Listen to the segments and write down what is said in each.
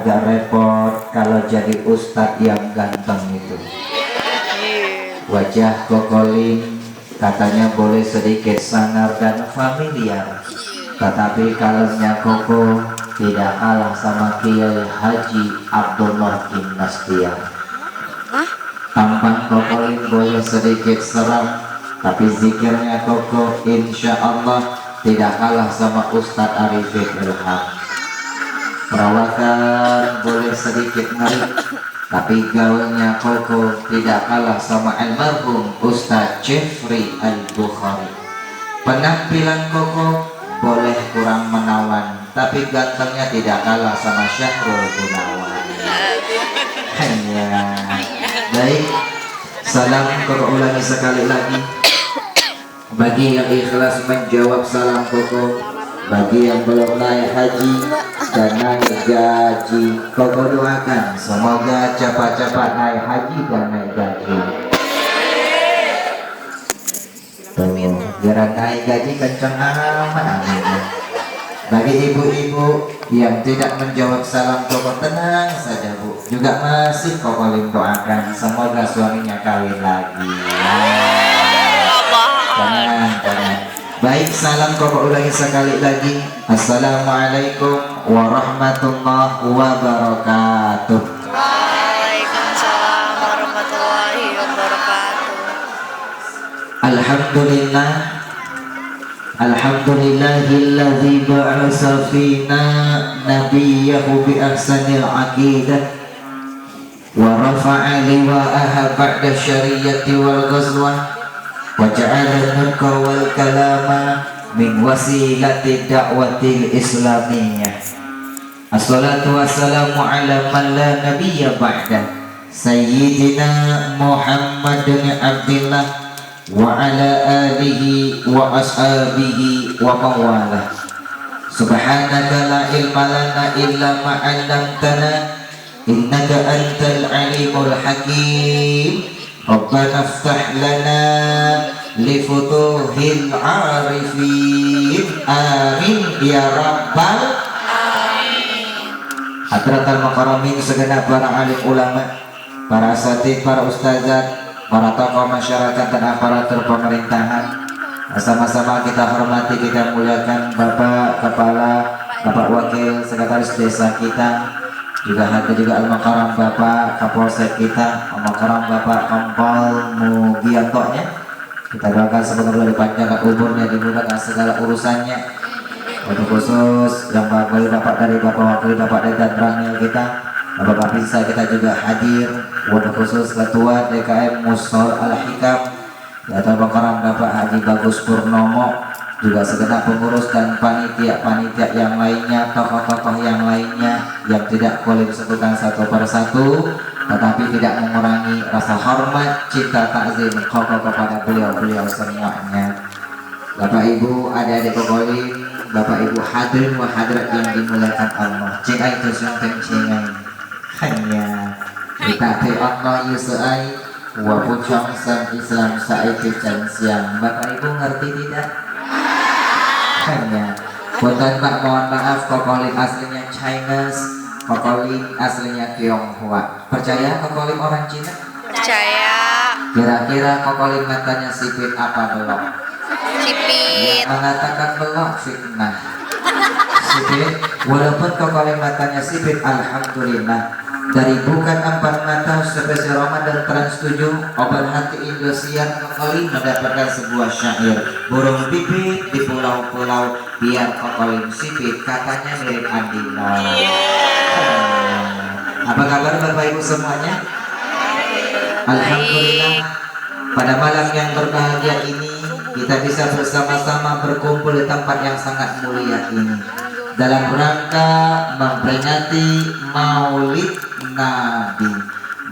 agak repot kalau jadi ustadz yang ganteng itu. Wajah Kokolin katanya boleh sedikit sangar dan familiar, tetapi kalengnya Koko tidak kalah sama Kiai Haji Abdullah bin Nastian. Tampang Kokolin boleh sedikit seram, tapi zikirnya Koko insya Allah tidak kalah sama Ustadz Arifin Ilham. Perawakan boleh sedikit ngeri, tapi gaulnya Koko tidak kalah sama almarhum Ustadz Jeffrey Al-Bukhari. Penampilan Koko boleh kurang menawan, tapi gantengnya tidak kalah sama Syahrul Gunawan. Hanya baik, salam Koko ulangi sekali lagi. Bagi yang ikhlas menjawab salam Koko, bagi yang belum naik haji dan naik gaji, Koko doakan semoga cepat-cepat naik haji dan naik gaji. Tuh, biar naik gaji kenceng aman. Bagi ibu-ibu yang tidak menjawab salam Koko, tenang saja Bu, juga masih Koko doakan semoga suaminya kawin lagi. Tenang. Baik, salam Koko ulangi sekali lagi. Assalamualaikum warahmatullahi wabarakatuh. Waalaikumsalam warahmatullahi wabarakatuh. Alhamdulillah, alhamdulillahilladzi ba'atsa fina nabiyyahu bi ahsanil aqidah wa rafa'a liwa'aha ba'da syariati wal ghazwah wa ja'ala nurka wal kalama min wasilati da'watil islamiyah. Assalatu wassalamu ala man la nabiyya ba'da sayyidina Muhammadin Abdillah wa ala alihi wa ashabihi wa mawalah. Subhanaka la ilma lana illa ma 'allamtana innaka antal alimul hakim. Rabbana iftah lana li futuhil arifin. Amin ya rabbal alamin. Hadratal makaramin, segenap para alim ulama, para asatidz, para ustazat, para tokoh masyarakat dan aparatur pemerintahan, sama-sama kita hormati, kita muliakan Bapak Kepala, Bapak Wakil Sekretaris Desa kita, juga hadir juga Al-Makaram Bapak Kapolsek kita, Al-Makaram Bapak Kompol Mugianto-nya. Kita doakan semoga beliau dipanjangkan umurnya, dimudahkan segala urusannya. Untuk khusus yang Bapak dari Bapak Wakil Bapak dari Danrangil kita, Bapak Bisa kita juga hadir. Untuk khusus Ketua DKM Musol Al-Hikam Dato' Bakaran Bapak Haji Bagus Purnomo, juga segenap pengurus dan panitia-panitia yang lainnya, tokoh-tokoh yang lainnya yang tidak boleh disebutkan satu persatu, tetapi tidak mengurangi rasa hormat, cinta, takzim Koko kepada beliau-beliau semuanya. Bapak Ibu, adik-adik Kokolin, Bapak Ibu hadirin wa hadirat yang dimuliakan Allah. Cengai itu sunting cengai. Hanya kita Allah yusai wa pucang sang Islam saiki dan siang. Bapak Ibu ngerti tidak? Hanya punten Pak, mohon maaf, Kokolin aslinya Chinese, Kokolin aslinya Tionghoa. Percaya Kokolin orang Cina? Percaya. Kira-kira Kokolin matanya sipit apa belok? Sipit. Yang mengatakan belok fitnah. Sipit, walaupun Kokolin matanya sipit, alhamdulillah. Dari bukan empat mata spesial Ramadan Trans 7 obat hati Indosiar Kokolin mendapatkan sebuah syair, burung pipit di pulau-pulau biar Kokolin sipit, katanya mirip Andina. Apa kabar Bapak Ibu semuanya? Alhamdulillah, pada malam yang berbahagia ini kita bisa bersama-sama berkumpul di tempat yang sangat mulia ini dalam rangka memperingati Maulid Nabi.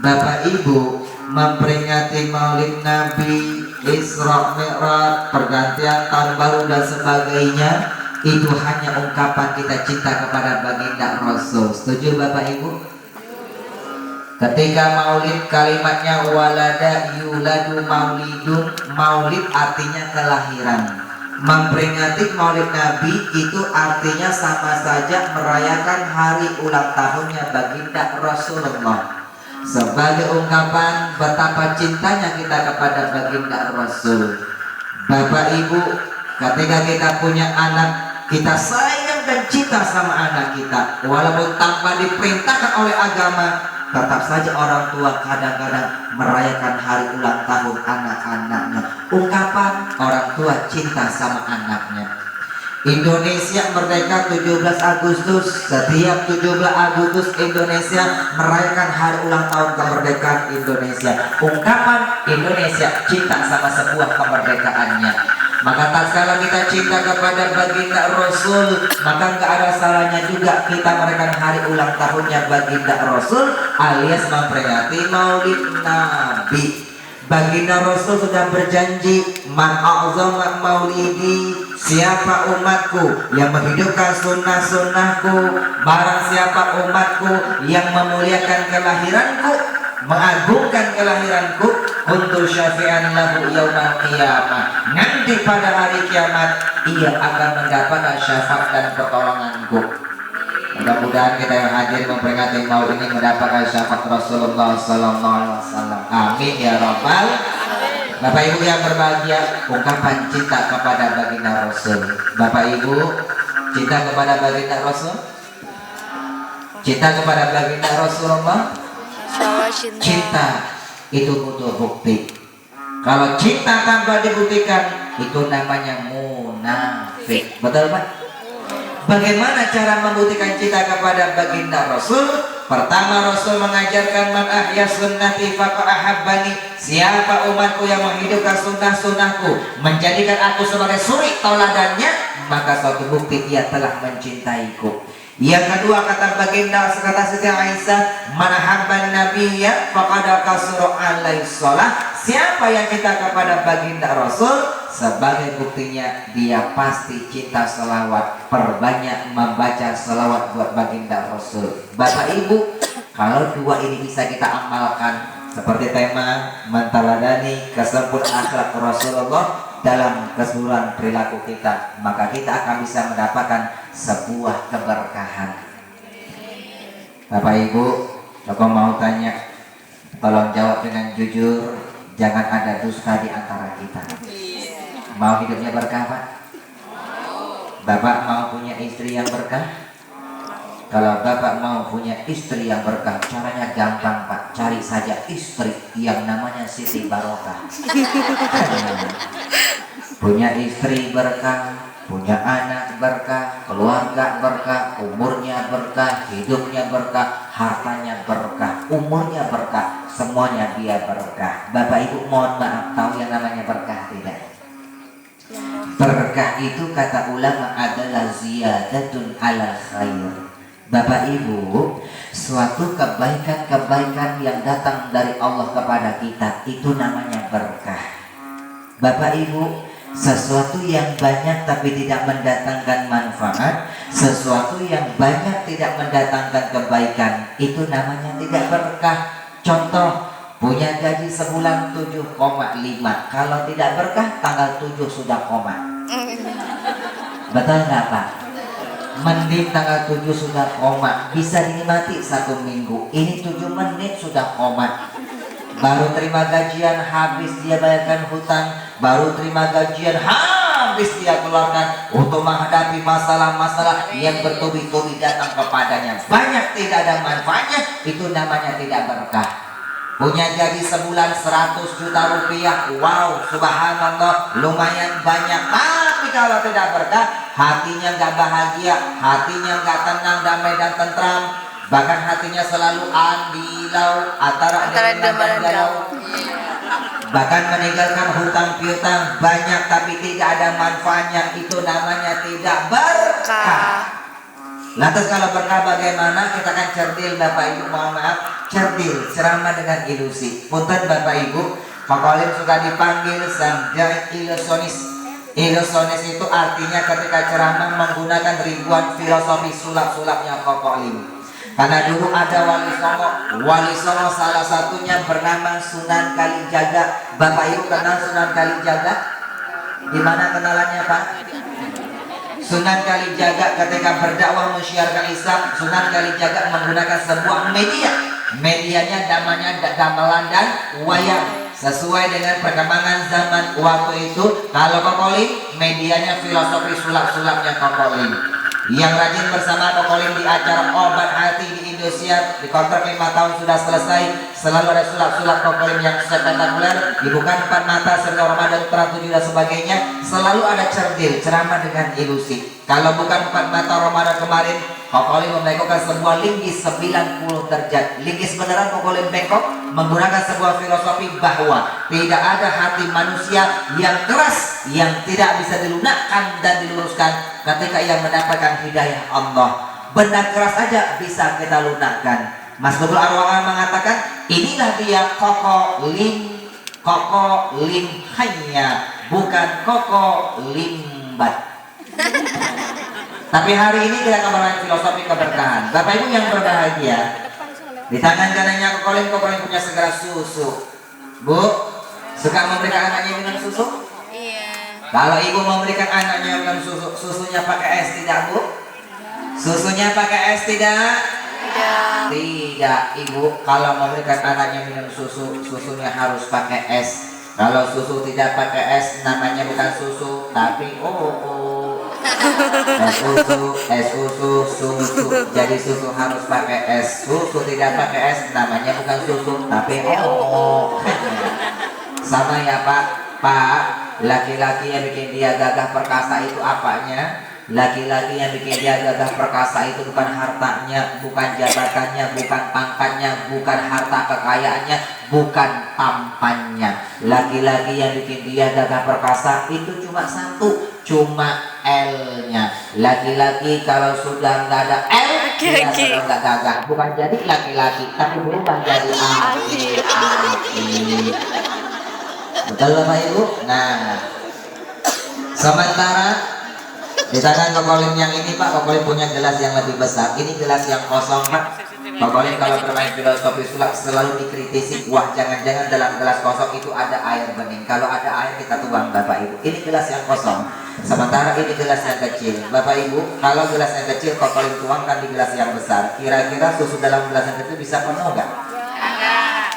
Bapak Ibu, memperingati Maulid Nabi, Isra Mi'raj, pergantian tahun baru dan sebagainya, itu hanya ungkapan kita cinta kepada baginda Rasul. Setuju Bapak Ibu? Ketika Maulid kalimatnya walada yuladu maulidun, Maulid artinya kelahiran. Memperingati Maulid Nabi itu artinya sama saja merayakan hari ulang tahunnya baginda Rasulullah. Sebagai ungkapan betapa cintanya kita kepada baginda Rasul. Bapak Ibu, ketika kita punya anak, kita sayang dan cinta sama anak kita, walaupun tanpa diperintahkan oleh agama. Tetap saja orang tua kadang-kadang merayakan hari ulang tahun anak-anaknya. Ungkapan orang tua cinta sama anaknya. Indonesia merdeka 17 Agustus. Setiap 17 Agustus Indonesia merayakan hari ulang tahun kemerdekaan Indonesia. Ungkapan Indonesia cinta sama sebuah kemerdekaannya. Maka tak salah kita cinta kepada baginda Rasul, maka nggak ada salahnya juga kita merayakan hari ulang tahunnya baginda Rasul alias memperingati Maulid Nabi. Baginda Rasul sudah berjanji, man a'zama maulidi, siapa umatku yang menghidupkan sunnah-sunnahku, barang siapa umatku yang memuliakan kelahiranku, mengagungkan kelahiranku, untuk syafi'an lahu yaumal qiyamah, nanti pada hari kiamat ia akan mendapatkan syafaat dan pertolonganku. Mudah-mudahan kita yang hadir memperingati maulid ini mendapatkan syafaat Rasulullah SAW. Amin ya rabbal. Bapak Ibu yang berbahagia, ungkapan cinta kepada baginda Rasul. Bapak Ibu, cinta kepada baginda Rasul, cinta kepada baginda Rasulullah. Cinta itu butuh bukti. Kalau cinta tanpa dibuktikan itu namanya munafik. Betul Pak? Bagaimana cara membuktikan cinta kepada baginda Rasul? Pertama, Rasul mengajarkan man ahya sunnati faqad ahabbani. Siapa umatku yang menghidupkan sunnah-sunnahku, menjadikan aku sebagai suri tauladannya, maka suatu bukti ia telah mencintaiku. Yang kedua, kata baginda, kata Siti Aisyah, man ahabban nabiyya faqad kasura alaihi shalah. Siapa yang cinta kepada baginda Rasul, sebagai buktinya dia pasti cinta selawat. Perbanyak membaca selawat buat baginda Rasul. Bapak Ibu, kalau dua ini bisa kita amalkan, seperti tema mentaladani kesempurnaan akhlak Rasulullah dalam keseluruhan perilaku kita, maka kita akan bisa mendapatkan sebuah keberkahan. Bapak Ibu, aku mau tanya, tolong jawab dengan jujur. Jangan ada dusta di antara kita. Mau hidupnya berkah Pak? Bapak mau punya istri yang berkah? Kalau Bapak mau punya istri yang berkah, caranya gampang Pak. Cari saja istri yang namanya Siti Barokah. Punya istri berkah, punya anak berkah, keluarga berkah, umurnya berkah, hidupnya berkah, hartanya berkah, umurnya berkah, semuanya dia berkah. Bapak Ibu mohon maaf, tahu yang namanya berkah tidak? Berkah itu kata ulama adalah ziyadatun ala khair. Bapak Ibu, suatu kebaikan-kebaikan yang datang dari Allah kepada kita itu namanya berkah. Bapak Ibu, sesuatu yang banyak tapi tidak mendatangkan manfaat, sesuatu yang banyak tidak mendatangkan kebaikan, itu namanya tidak berkah. Contoh, punya gaji sebulan 7,5, kalau tidak berkah tanggal 7 sudah koma. Betul nggak Pak? Mending tanggal 7 sudah koma, bisa dinikmati 1 minggu. Ini 7 menit sudah koma. Baru terima gajian habis dia bayarkan hutang, baru terima gajian habis dia keluarkan untuk menghadapi masalah-masalah yang bertubi-tubi datang kepadanya. Banyak tidak ada manfaatnya, itu namanya tidak berkah. Punya gaji sebulan 100 juta rupiah, wow, subhanallah, lumayan banyak. Tapi kalau tidak berkah, hatinya nggak bahagia, hatinya nggak tenang, damai dan tentram. Bahkan hatinya selalu andilau, antara dan galau. Bahkan meninggalkan hutang piutang banyak tapi tidak ada manfaatnya, itu namanya tidak berkah. Lantas kalau berkah bagaimana? Kita kan cerdil Bapak Ibu, mohon maaf, cerdil, ceramah dengan ilusi. Punten Bapak Ibu, Pak Kolim suka dipanggil sang ilusionis. Ilusionis itu artinya ketika ceramah menggunakan ribuan filosofi sulap-sulapnya Pak Kolim. Karena dulu ada Wali Songo salah satunya bernama Sunan Kalijaga. Bapak Ibu kenal Sunan Kalijaga? Gimana kenalannya Pak? Sunan Kalijaga ketika berdakwah menyiarkan Islam, Sunan Kalijaga menggunakan sebuah media. Medianya namanya gamelan dan wayang. Sesuai dengan perkembangan zaman waktu itu, kalau Kokolin medianya filosofi sulap-sulapnya Kokolin. Yang rajin bersama Kokolin di acara obat hati di Indosiar, di kontrak 5 tahun sudah selesai, selalu ada sulap-sulap Kokolin yang spektakuler, dibuka 4 mata serta Ramadan terang 7 dan sebagainya. Selalu ada cerdil, ceramah dengan ilusi. Kalau bukan 4 mata Ramadan kemarin, Kokolin melakukan sebuah linggis 90 derajat. Linggis beneran Kokolin bengkok, menggunakan sebuah filosofi bahwa tidak ada hati manusia yang keras yang tidak bisa dilunakkan dan diluruskan ketika ia mendapatkan hidayah Allah. Benda keras aja bisa kita lunakkan. Mas Nurul Arwangan mengatakan, inilah dia Koko Lim hanya, bukan Koko Limbat. Tapi hari ini kita akan membahas filosofi keberkahan. Bapak Ibu yang berbahagia, di tangan kanannya Kokolin punya segera susu. Bu, suka memberikan anaknya minum susu? Iya. Kalau ibu memberikan anaknya minum susu, susunya pakai es tidak Bu? Susunya pakai es tidak? Tidak. Tidak, ibu. Kalau memberikan anaknya minum susu, susunya harus pakai es. Kalau susu tidak pakai es, namanya bukan susu, tapi es susu. Jadi susu harus pakai es. Susu tidak pakai es, namanya bukan susu, tapi sama ya Pak. Pak, laki-laki yang bikin dia gagah perkasa itu apanya? Laki-laki yang bikin dia gagah perkasa itu bukan hartanya, bukan jabatannya, bukan pangkatnya, bukan harta kekayaannya, bukan tampannya. Laki-laki yang bikin dia gagah perkasa itu cuma satu, cuma L-nya. Laki-laki kalau sudah nggak ada L, dia sudah nggak gagah. Bukan jadi laki-laki, tapi berubah jadi aki. Betul Bapak Ibu? Nah, sementara di tangan Kokolin yang ini Pak, Kokolin punya gelas yang lebih besar. Ini gelas yang kosong Pak. Kokolin kalau bermain filosofi sulap selalu dikritisi, wah jangan-jangan dalam gelas kosong itu ada air bening. Kalau ada air kita tuang Bapak Ibu. Ini gelas yang kosong, sementara ini gelas yang kecil. Bapak Ibu, kalau gelas yang kecil Kokolin tuangkan di gelas yang besar, kira-kira susu dalam gelas yang kecil bisa penuh nggak?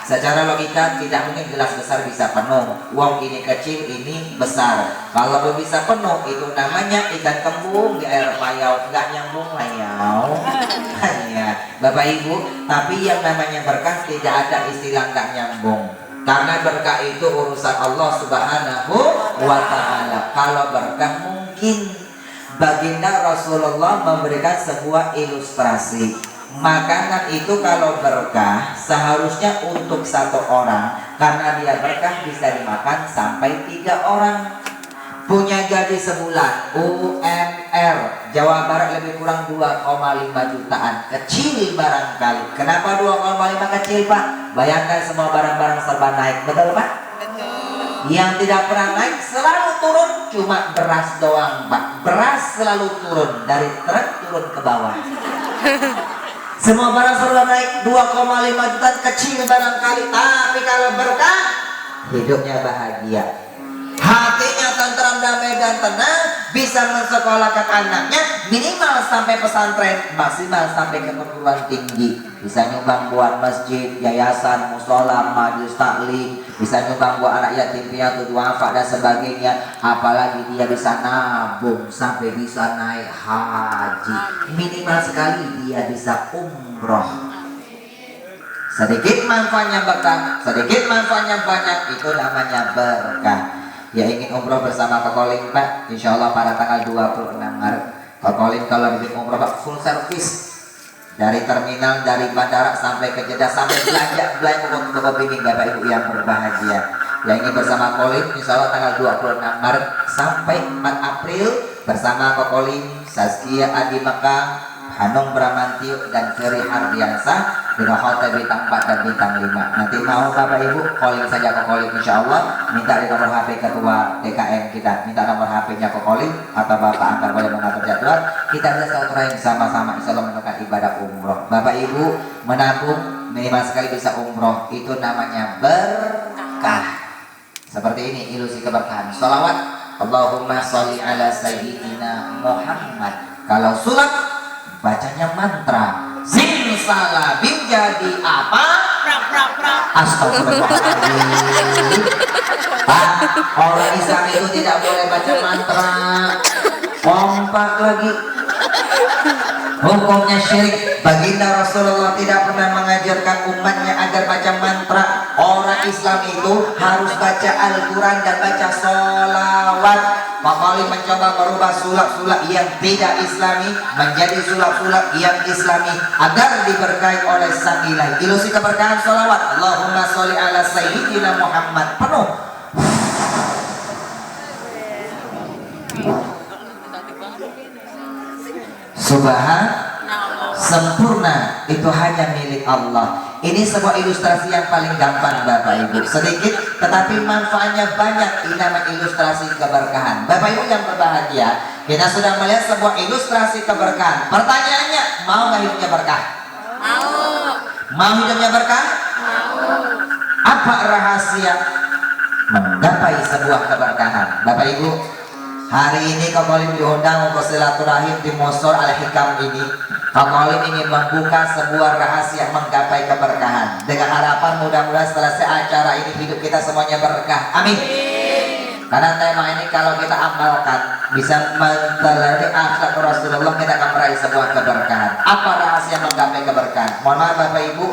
Secara logika tidak mungkin gelas besar bisa penuh. Wong ini kecil, ini besar. Kalau belum bisa penuh, itu namanya ikan kembung di air payau, nggak nyambung layau. Hanya Bapak Ibu, tapi yang namanya berkah tidak ada istilah nggak nyambung. Karena berkah itu urusan Allah Subhanahu wa Ta'ala. Kalau berkah mungkin. Baginda Rasulullah memberikan sebuah ilustrasi. Makanan itu kalau berkah seharusnya untuk 1 orang, karena dia berkah bisa dimakan sampai 3 orang. Punya gaji sebulan UMR Jawa Barat lebih kurang 2,5 jutaan. Kecil barangkali. Kenapa 2,5 kecil Pak? Bayangkan semua barang-barang serba naik. Betul Pak? Betul. Yang tidak pernah naik selalu turun, cuma beras doang Pak. Beras selalu turun, dari truk turun ke bawah. Semua barang serba naik 2,5 juta, kecil barangkali, tapi kalau berkah hidupnya bahagia, hatinya tentram, damai dan tenang, bisa mensekolahkan anaknya minimal sampai pesantren, maksimal sampai ke perguruan tinggi, bisa nyumbang buat masjid, yayasan, musola, majelis taklim, bisa nyumbang buat anak yatim piatu, duafa dan sebagainya. Apalagi dia bisa nabung sampai bisa naik haji, minimal sekali dia bisa umroh. Sedikit manfaatnya berkah, sedikit manfaatnya banyak, itu namanya berkah. Ya ingin umroh bersama Kokolin Pak, insya Allah pada tanggal 26 Maret. Kokolin kalau bikin umroh Pak full service, dari terminal, dari bandara sampai ke Jeddah, sampai belanja untuk kepingin Bapak Ibu yang berbahagia. Yang ingin bersama Kokolin insya Allah tanggal 26 Maret sampai 4 April bersama Kokolin, Saskia Adi Mekah, Hanung Bramantio dan Ferry Hardiansa dengan hotel bintang 4 dan bintang 5. Nanti mau Bapak Ibu calling saja ke Kokolin insya Allah, minta di nomor HP ketua DKM kita, minta nomor HP-nya ke Kokolin atau Bapak Angga boleh mengatur jadwal, kita bisa silaturahim sama-sama insya Allah menemukan ibadah umroh. Bapak Ibu menabung minimal sekali bisa umroh, itu namanya berkah. Seperti ini ilusi keberkahan. Sholawat Allahumma sholli ala sayyidina Muhammad. Kalau sulap bacanya mantra. Simsalabim jadi apa? Astagfirullahaladzim. Pak, orang Islam itu tidak boleh baca mantra. Kompak lagi. Hukumnya syirik. Baginda Rasulullah tidak pernah mengajarkan umatnya agar baca mantra. Orang Islam itu harus baca Al-Quran dan baca sholawat. Pak Khalid mencoba merubah sulap-sulap yang tidak islami menjadi sulap-sulap yang islami agar diberkahi oleh sang ilahi. Ilusi keberkahan sholawat. Allahumma sholli ala sayyidina Muhammad. Penuh. Sempurna itu hanya milik Allah. Ini sebuah ilustrasi yang paling gampang Bapak Ibu, sedikit tetapi manfaatnya banyak. Ini nama ilustrasi keberkahan. Bapak Ibu yang berbahagia, kita sudah melihat sebuah ilustrasi keberkahan. Pertanyaannya, mau nggak hidupnya berkah? Mau hidupnya berkah? Apa rahasia menggapai sebuah keberkahan? Bapak Ibu, hari ini Kak Kolim diundang untuk silaturahim di Mosor Al-Hikam ini. Kak Kolim ingin membuka sebuah rahasia menggapai keberkahan. Dengan harapan mudah-mudahan selesai acara ini hidup kita semuanya berkah. Amin. Karena tema ini kalau kita amalkan bisa menteliti akhlak Rasulullah, kita akan meraih sebuah keberkahan. Apa rahasia menggapai keberkahan? Mohon maaf Bapak Ibu,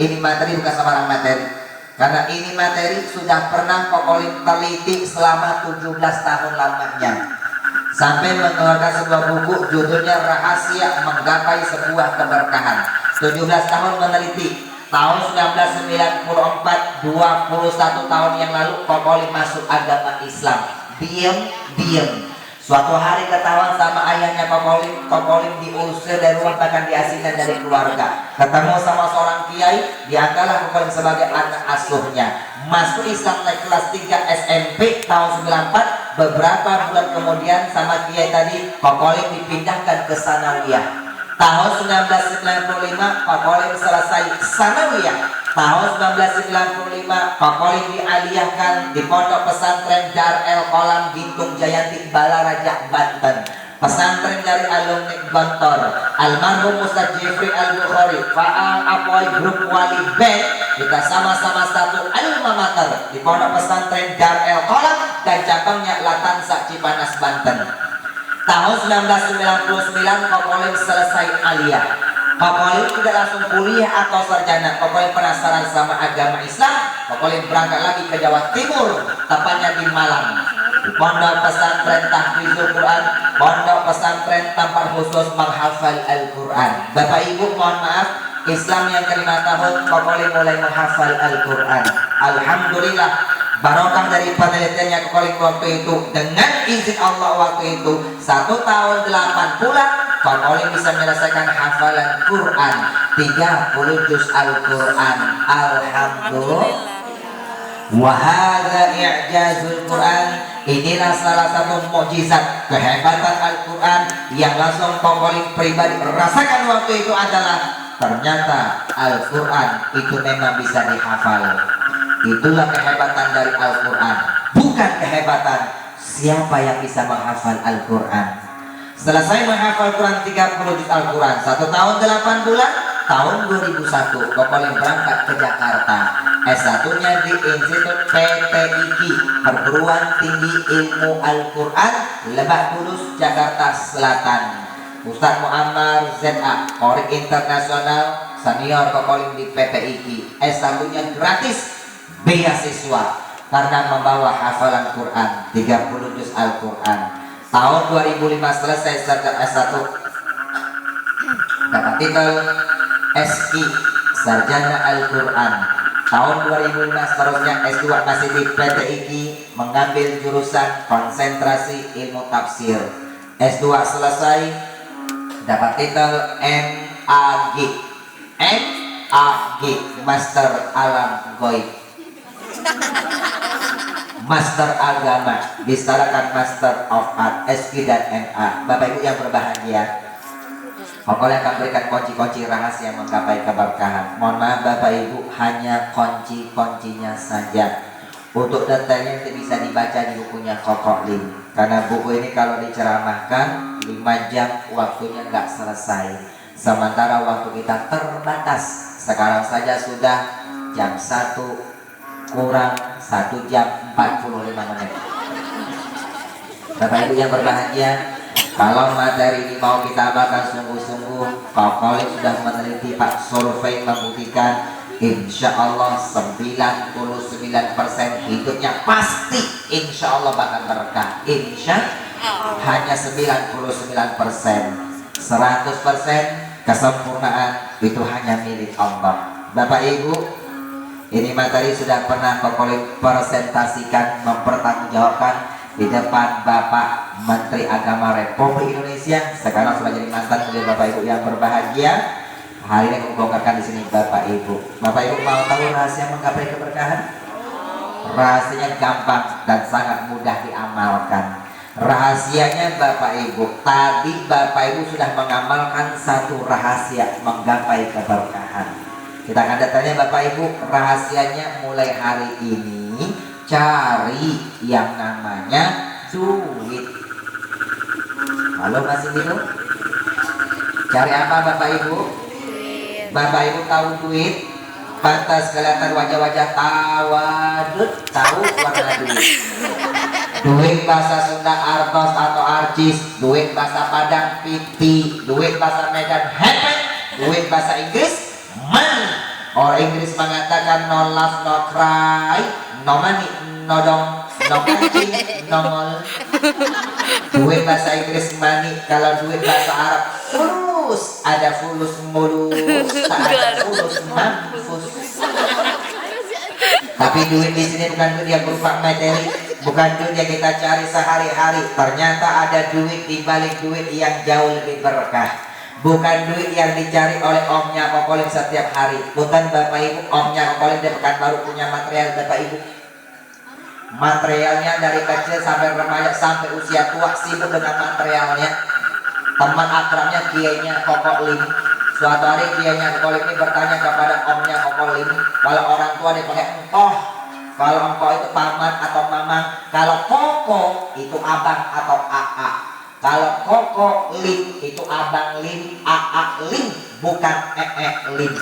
ini materi bukan sembarang materi. Karena ini materi sudah pernah Kak Kolim teliti selama 17 tahun lamanya. Sampai mengeluarkan sebuah buku judulnya Rahasia Menggapai Sebuah Keberkahan. 17 tahun meneliti. Tahun 1994, 21 tahun yang lalu Kak Kolim masuk agama Islam. Diam. Suatu hari ketahuan sama ayahnya Kak Kolim diusir dari rumah, bahkan diasingkan dari keluarga. Ketemu sama seorang kiai, diangkatlah Kak Kolim sebagai anak asuhnya. Masuk Islam naik kelas 3 SMP tahun 94. Beberapa bulan kemudian sama kiai tadi Kak Kolim dipindahkan ke Sanawiyah. Tahun 1995 Kak Kolim selesai Sanawiyah. Tahun 1995 Kak Kolim dialiyahkan di Pondok Pesantren Dar El Kolam Gintung Jayanti Balaraja Banten. Pesantren dari alumni Gontor almarhum Ustaz Jeffrey Al-Bukhari, Faal Apoy Grup Wali Band. Kita sama-sama satu alma mater di Pondok Pesantren Dar El Kolam dan cabangnya Latansa Cipanas Banten. Tahun 1999 Kak Kolim selesai aliyah. Kak Kolim tidak langsung kuliah atau sarjana. Kak Kolim penasaran sama agama Islam. Kak Kolim berangkat lagi ke Jawa Timur, tepatnya di Malang. Di Pondok Pesantren Tahfizul Quran, Pondok Pesantren tempat khusus menghafal Al-Quran. Bapak Ibu mohon maaf, Islam yang ke-5 tahun Kak Kolim mulai menghafal Al-Quran. Alhamdulillah, barokah dari penelitiannya Kak Kolim waktu itu. Dengan izin Allah waktu itu 1 tahun 8 bulan Kak Kolim bisa menyelesaikan hafalan Quran 30 juz Al-Quran. Alhamdulillah. Wahada i'jazul Quran. Inilah salah satu mukjizat kehebatan Al-Quran yang langsung Kak Kolim pribadi rasakan waktu itu adalah ternyata Al-Quran itu memang bisa dihafal. Itulah kehebatan dari Al-Quran, bukan kehebatan siapa yang bisa menghafal Al-Quran. Selesai menghafal Quran 30 juz Al-Quran 1 tahun 8 bulan. Tahun 2001 Kak Kolim berangkat ke Jakarta. S1-nya di Institut PTIQ, Perguruan Tinggi Ilmu Al-Quran, Lebak Bulus, Jakarta Selatan. Ustaz Muammar ZA, Qori Internasional Senior Kak Kolim di PTIQ. S1-nya gratis, beasiswa karena membawa hafalan Quran 30 juz Al-Quran. Tahun 2005 selesai S1, dapat titel SI Sarjana Al-Quran. Tahun 2005 seterusnya S2 masih di PTIQ, mengambil jurusan konsentrasi ilmu tafsir. S2 selesai, dapat titel MAG. MAG, Master Alam Goib, Master Agama, disetarakan Master of Art, SP dan MA. Bapak Ibu yang berbahagia, Pokoknya akan berikan kunci-kunci rahasia menggapai keberkahan. Mohon maaf Bapak Ibu, hanya kunci-kuncinya saja. Untuk detailnya itu bisa dibaca di bukunya Kak Kolim. Karena buku ini kalau diceramahkan 5 jam waktunya nggak selesai. Sementara waktu kita terbatas. Sekarang saja sudah jam 1 kurang 1 jam 45 menit. Bapak Ibu yang berbahagia, kalau materi ini mau kita amalkan sungguh-sungguh, Pak Khalid sudah meneliti, Pak survei membuktikan, insya Allah 99% hidupnya pasti insya Allah bakal berkah. Hanya 99%, 100% kesempurnaan itu hanya milik Allah. Bapak Ibu, ini materi sudah pernah Pak Khalid presentasikan, mempertanggungjawabkan di depan Bapak Menteri Agama Republik Indonesia. Sekarang sudah jadi mantan beliau. Bapak Ibu yang berbahagia, hari ini membongkarkan di sini Bapak Ibu. Bapak Ibu mau tahu rahasia menggapai keberkahan? Rahasianya gampang dan sangat mudah diamalkan. Rahasianya Bapak Ibu, tadi Bapak Ibu sudah mengamalkan satu rahasia menggapai keberkahan. Kita akan datanya Bapak Ibu, rahasianya mulai hari ini cari yang namanya duit. Halo masih minum? Cari apa Bapak Ibu? Bapak Ibu tahu duit? Pantas kelihatan wajah-wajah tawadut. Tahu warna duit? Duit bahasa Sunda artos atau arcis, duit bahasa Padang piti, duit bahasa Medan hepet, duit bahasa Inggris money. Orang Inggris mengatakan no laugh, no cry, no money, no dong, no kancing, no mall. Duit bahasa Inggris money. Kalau duit bahasa Arab fulus, ada fulus mulus, tak ada fulus mampus. Tapi duit di sini bukan duit yang berupa materi, bukan duit yang kita cari sehari-hari. Ternyata ada duit di balik duit yang jauh lebih berkah. Bukan duit yang dicari oleh omnya Kokolin setiap hari. Bukan Bapak Ibu, omnya Kokolin di Pekanbaru punya material Bapak Ibu. Materialnya dari kecil sampai remaja sampai usia tua sibuk dengan materialnya. Teman akrabnya kiainya Kokolin. Suatu hari kiainya Kokolin ini bertanya kepada omnya Kokolin, kalau orang tua dipakai engkoh, kalau engkoh itu paman atau mamang, kalau koko itu abang atau aa. Kalau koko lim itu abang lim, aa lim, bukan lim.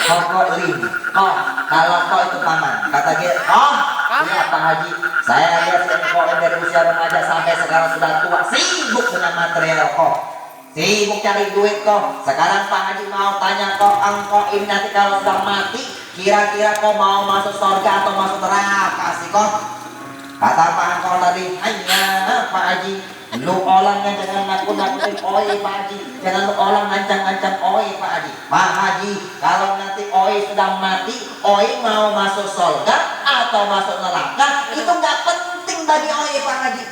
Koko lim. Oh, kalau kok itu paman. Kata dia, oh, ini Pak Haji. Saya lihat kok dari usia remaja sampai sekarang sudah tua, sibuk dengan material kok. Sibuk cari duit kok. Sekarang Pak Haji mau tanya kok, engkau ini nanti kalau sudah mati, kira-kira kok mau masuk surga atau masuk neraka sih kok? Kata Pak Angkor tadi, hanya Pak Haji, lu orang yang jangan nakut-nakutin oi Pak Haji, jangan lu orang ngancam-ngancam oi Pak Haji. Pak Haji, kalau nanti oi sudah mati, oi mau masuk surga atau masuk neraka, itu nggak penting bagi oi Pak Haji.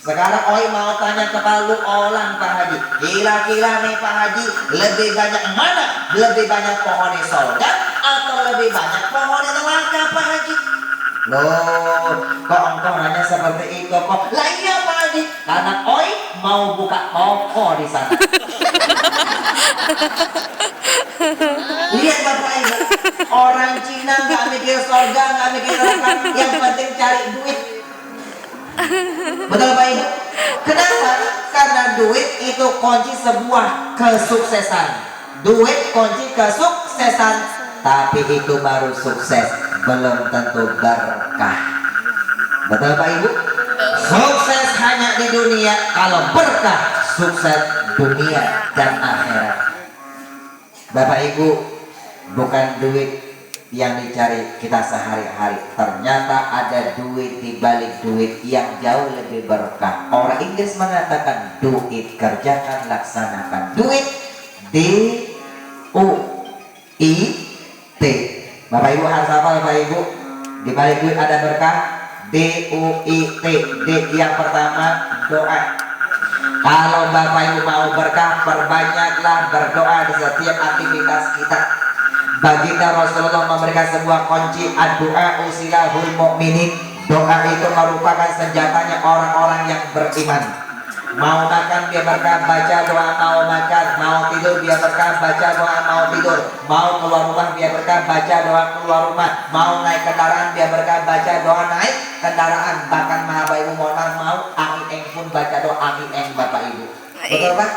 Sekarang oi mau tanya kepada lu orang Pak Haji, kira-kira nih Pak Haji, lebih banyak mana? Lebih banyak pohon surga atau lebih banyak pohon neraka Pak Haji? Loh, kok engkau nanya seperti itu kok? Lah iya Pak Haji, karena oi mau buka toko di sana. Lihat Bapak Ibu, orang Cina nggak mikir surga, nggak mikir neraka, yang penting cari duit. Betul Pak Ibu? Kenapa? Karena duit itu kunci sebuah kesuksesan. Duit kunci kesuksesan, tapi itu baru sukses, belum tentu berkah. Betul Pak Ibu? Sukses hanya di dunia, kalau berkah sukses dunia dan akhirat. Bapak Ibu, bukan duit yang dicari kita sehari-hari. Ternyata ada duit di balik duit yang jauh lebih berkah. Orang Inggris mengatakan duit, kerjakan, laksanakan. Duit, D-U-I-T. Bapak Ibu harus apa Bapak Ibu? Di balik duit ada berkah. D-U-I-T. D yang pertama doa. Kalau Bapak Ibu mau berkah, perbanyaklah berdoa di setiap aktivitas kita. Baginda Rasulullah memberikan sebuah kunci, doa usilahul mu'minin. Doa itu merupakan senjatanya orang-orang yang beriman. Mau makan dia berkah, baca doa mau makan. Mau tidur dia berkah, baca doa mau tidur. Mau keluar rumah dia berkah, berkah baca doa keluar rumah. Mau naik kendaraan biar berkah baca doa naik kendaraan. Bahkan Bapak Ibu mau angin pun baca doa angin Bapak Ibu. Betul Pak?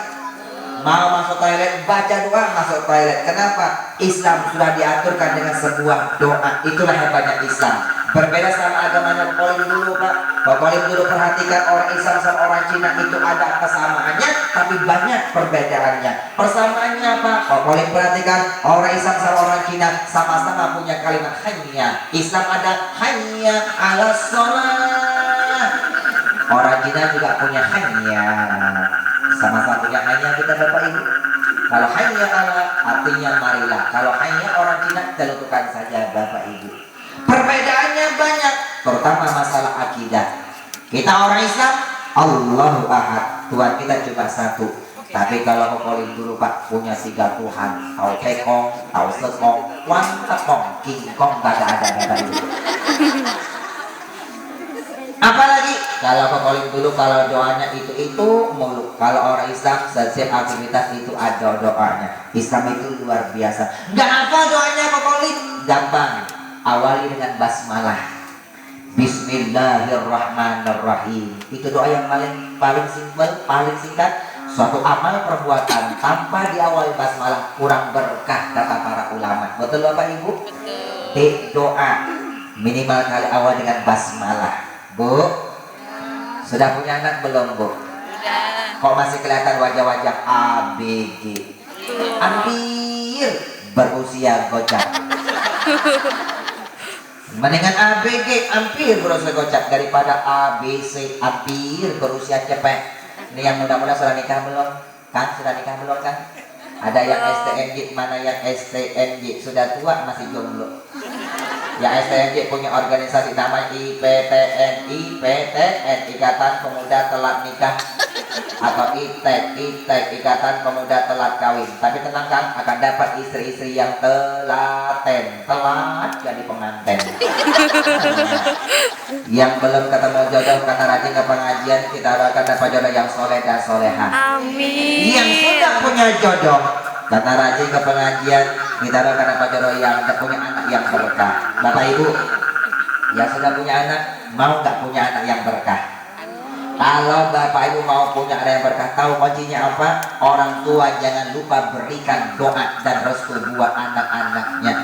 Mau masuk toilet baca doa masuk toilet. Kenapa? Islam sudah diaturkan dengan sebuah doa. Itulah hebatnya Islam. Berbeda sama agamanya Kokolim dulu Pak. Kokolim dulu perhatikan orang Islam sama orang Cina itu ada kesamaannya, tapi banyak perbedaannya. Persamaannya apa? Kokolim perhatikan orang Islam sama orang Cina sama-sama punya kalimat hanya. Islam ada hanya ala sholat. Orang Cina juga punya hanya. Sama-sama punya hanya kita Bapak Ibu. Kalau hanya ala artinya marilah. Kalau hanya orang Cina tentukan saja Bapak Ibu. Perbedaannya banyak, terutama masalah akidah. Kita orang Islam, Allahu Ahad, Tuhan kita cuma satu. Tapi kalau Kokolim dulu Pak punya 3 Tuhan, tahu tekong, tahu sekong, wan tekong, king kong, gak ada Bapak Ibu. Apalagi kalau Kokolim dulu kalau doanya itu mulu. Kalau orang Islam setiap aktivitas itu ada doanya. Islam itu luar biasa. Gak apa doanya Kokolim, gampang. Awali dengan basmalah. Bismillahirrahmanirrahim. Itu doa yang paling simpel, paling singkat. Suatu amal perbuatan tanpa diawali basmalah kurang berkah kata para ulama. Betul Bapak Ibu? Betul. Doa minimal kali awal dengan basmalah. Bu, sudah punya anak belum Bu? Sudah. Kok masih kelihatan wajah-wajah ABG? Hampir berusia gocap. Mendingan ABG hampir berusia gocap daripada ABC hampir berusia cepet. Ini yang muda-muda sudah nikah belum? Kan sudah nikah belum kan? Ada yang STNJ, mana yang STNJ sudah tua masih jomblo. Yang STNJ punya organisasi nama IPTN, Ikatan Pemuda Telat Nikah, atau ITEK, Ikatan Pemuda Telat Kawin. Tapi tenang kan, akan dapat istri-istri yang telat jadi pengantin. Yang belum ketemu jodoh karena rajin ke pengajian, kita doakan dapat jodoh yang soleh dan soleha. Amin. Yang sudah punya jodoh karena rajin ke pengajian, kita doakan dapat jodoh yang punya anak yang berkah. Bapak Ibu yang sudah punya anak, mau nggak punya anak yang berkah? Kalau Bapak Ibu mau punya anak yang berkah, tahu kuncinya apa? Orang tua jangan lupa berikan doa dan restu buat anak-anaknya.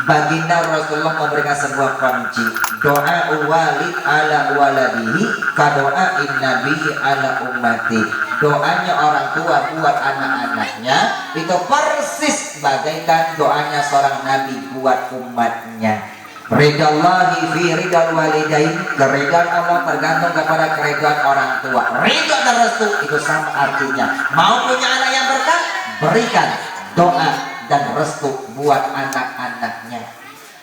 Baginda Rasulullah memberikan sebuah kunci. Doa walid ala waladihi kadoa nabi ala ummati. Doanya orang tua buat anak-anaknya itu persis bagaikan doanya seorang nabi buat umatnya. Ridallahi fi ridal walidain. Keridhaan Allah tergantung kepada keridhaan orang tua. Ridha dan restu itu sama artinya. Mau punya anak yang berkah, berikan doa dan restu buat anak-anaknya.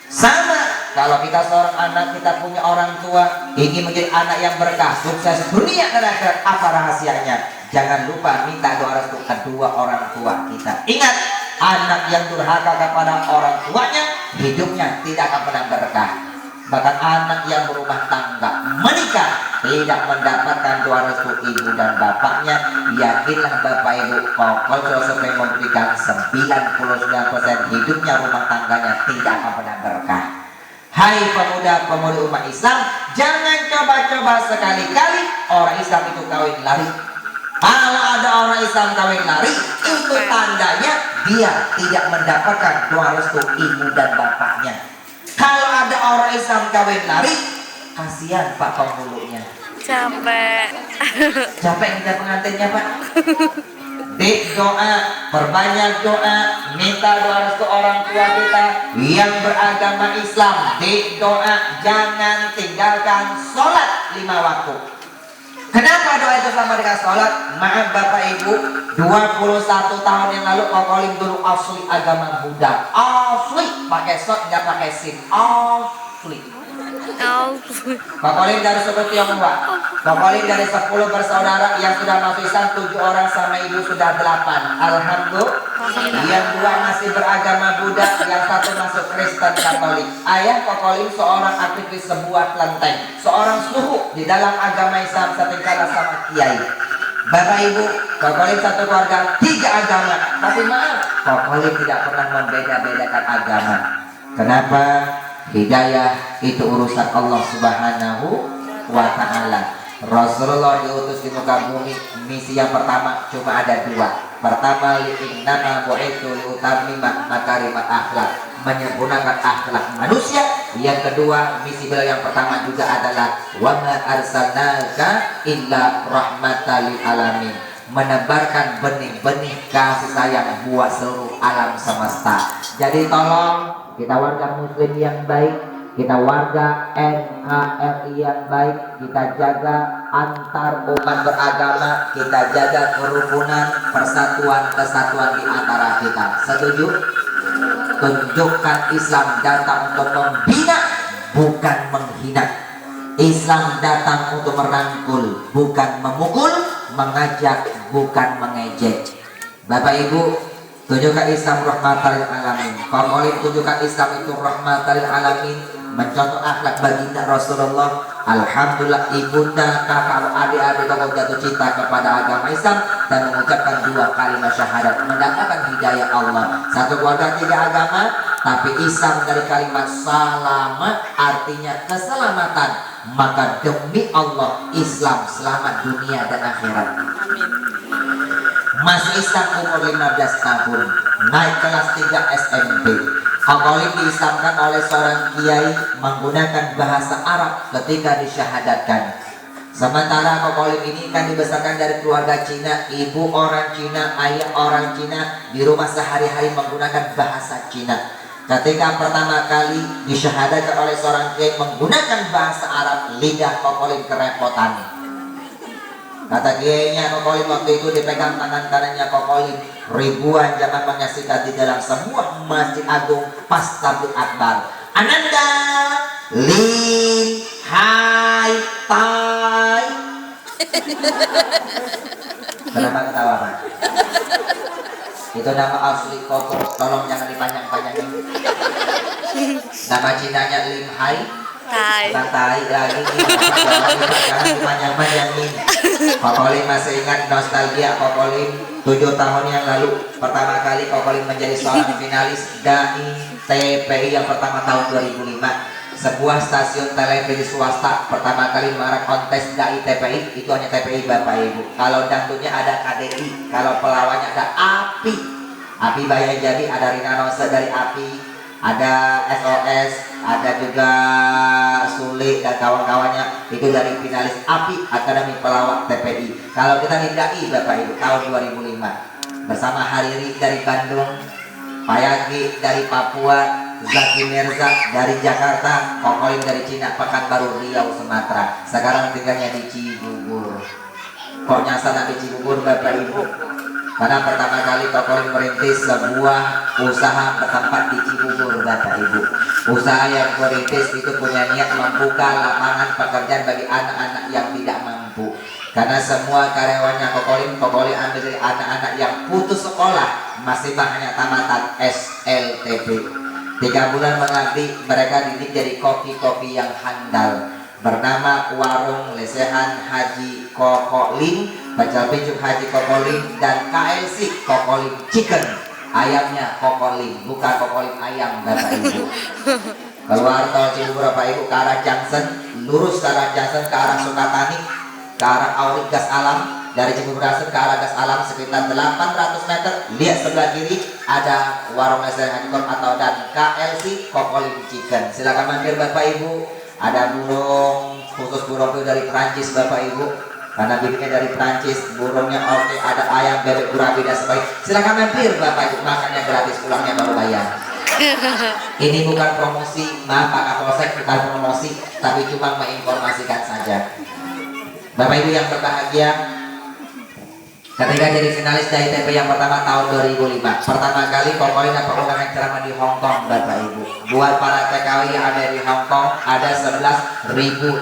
Sama kalau kita seorang anak, kita punya orang tua ingin menjadi anak yang berkah, sukses dunia dan akhirat, apa rahasianya? Jangan lupa minta doa restu kedua orang tua kita. Ingat, anak yang durhaka kepada orang tuanya hidupnya tidak akan pernah berkah. Bahkan anak yang berumah tangga menikah tidak mendapatkan doa restu ibu dan bapaknya. Yakinlah Bapak Ibu, Kokol Survei memberikan 99% hidupnya rumah tangganya tidak akan pernah berkah. Hai pemuda-pemudi umat Islam, jangan coba-coba sekali-kali orang Islam itu kawin lari. Kalau ada orang Islam kawin lari, itu tandanya dia tidak mendapatkan doa restu ibu dan bapaknya. Kalau ada orang Islam kawin lari, kasihan Pak penghulunya. Capek. Capek kita pengantinnya Pak. Doa, perbanyak doa, minta doa restu orang tua kita yang beragama Islam. Doa, jangan tinggalkan sholat 5 waktu. Kenapa doa itu sama dengan sholat? Maaf Bapak Ibu, 21 tahun yang lalu Kokolim dulu asli agama Buddha. Asli, pakai shot nggak pakai sin. Asli. Kokolim dari suku Tionghoa. Kokolim dari 10 bersaudara yang sudah masuk Islam 7 orang sama ibu sudah 8. Alhamdulillah. Yang 2 masih beragama Buddha, yang 1 masuk Kristen Katolik. Ayah Kokolim seorang aktivis sebuah kelenteng, seorang suhu di dalam agama Islam setingkat sama kiai. Bapak Ibu, Kokolim satu keluarga 3 agama. Tapi maaf, Kokolim tidak pernah membeda-bedakan agama. Kenapa? Hidayah itu urusan Allah Subhanahu wa Ta'ala. Rasulullah diutus di muka bumi, misi yang pertama cuma ada 2. Pertama, innama bu'itsu liutammima makarimat akhlak, menyempurnakan akhlak manusia. Yang kedua, misi beliau yang pertama juga adalah wa ma arsalnaka illa rahmatan lil alamin, menebarkan benih-benih kasih sayang buat seluruh alam semesta. Jadi tolong kita warga muslim yang baik, kita warga NKRI yang baik, kita jaga antar umat beragama, kita jaga kerukunan, persatuan, kesatuan di antara kita. Setuju? Tunjukkan Islam datang untuk membina, bukan menghina. Islam datang untuk merangkul, bukan memukul, mengajak, bukan mengejek. Bapak Ibu, tunjukkan Islam rahmatan lil alamin. Kokolim tunjukkan Islam itu rahmatan lil alamin, mencontoh akhlak baginda Rasulullah. Alhamdulillah ibunda, kakak, adik-adik tokoh jatuh cinta kepada agama Islam dan mengucapkan 2 kalimat syahadat, mendapatkan hidayah Allah. Satu keluarga 3 agama, tapi Islam dari kalimat selamat artinya keselamatan. Maka demi Allah Islam selamat dunia dan akhirat. Masih Islam umur 15 tahun, naik kelas 3 SMP. Kokolim diislamkan oleh seorang kiai menggunakan bahasa Arab ketika disyahadatkan. Sementara Kokolim ini kan dibesarkan dari keluarga Cina, ibu orang Cina, ayah orang Cina, di rumah sehari-hari menggunakan bahasa Cina. Ketika pertama kali disyahadatkan oleh seorang kiai menggunakan bahasa Arab, lidah Kokolim kerepotan. Kata kiainya, Kokolim waktu itu dipegang tangan kanannya Kokolim. Ribuan jamaah menyaksikan di dalam semua masjid agung pas tablik akbar. Ananda, Lin, Hai, Tai. Kenapa ketawa, Pak? Itu nama asli Koko, tolong jangan dipanjang-panjangin. Nama Cinanya Lim Hai, bukan Tai lagi, jangan dipanjang-panjangin. Kokolim masih ingat nostalgia Kokolim 7 tahun yang lalu. Pertama kali Kokolim menjadi seorang finalis DAI TPI yang pertama tahun 2005. Sebuah stasiun televisi swasta pertama kali mengarah kontes DAI TPI, itu hanya TPI Bapak Ibu. Kalau dangdutnya ada KDI, kalau pelawaknya ada API. API Bayai Jadi, ada Rina Nose dari API, ada SOS, ada juga Sule dan kawan-kawannya, itu dari finalis API Akademi Pelawak TPI. Kalau kita di DAI Bapak Ibu tahun 2005 bersama Hariri dari Bandung, Payagi dari Papua, Zaki Mirza dari Jakarta, Kokolim dari Cina, Pekanbaru, Riau, Sumatera. Sekarang tinggalnya di Cibubur. Kok nyasar di Cibubur Bapak Ibu? Karena pertama kali Kokolim merintis sebuah usaha bertempat di Cibubur Bapak Ibu. Usaha yang merintis itu punya niat membuka lapangan pekerjaan bagi anak-anak yang tidak mampu. Karena semua karyawannya Kokolim ambil dari anak-anak yang putus sekolah, masih banyak tamatan SLTB. 3 bulan mengabdi, mereka didik jadi koki-koki yang handal. Bernama Warung Lesehan Haji Kokolim, Bacal Pincuk Haji Kokolim, dan KLC Kokolim Chicken. Ayamnya Kokolim, bukan Kokolim ayam Bapak Ibu. Keluar tol Cibubur Bapak Ibu ke arah Junction, lurus ke arah Junction ke arah Sukatani, ke arah Aurik Gas Alam. Dari Cibubur ke arah Gas Alam sekitar 800 meter, lihat sebelah kiri ada Warung Lesehan Haji atau dan KLC Kokolim Chicken. Silakan mampir Bapak Ibu. Ada burung, khusus burung itu dari Prancis Bapak Ibu, karena bibitnya dari Prancis, burungnya oke. Ada ayam, bebek, gurabi dan sebagainya. Silakan mampir Bapak Ibu, makannya gratis, pulangnya baru bayar. Ini bukan promosi, maaf Pak Kapolsek, bukan promosi, tapi cuma menginformasikan saja. Bapak Ibu yang berbahagia, ketika jadi finalis dari TP yang pertama tahun 2005, pertama kali Kokolim dapat undangan ceramah di Hong Kong Bapak Ibu. Buat para TKW yang ada di Hong Kong, ada 11.000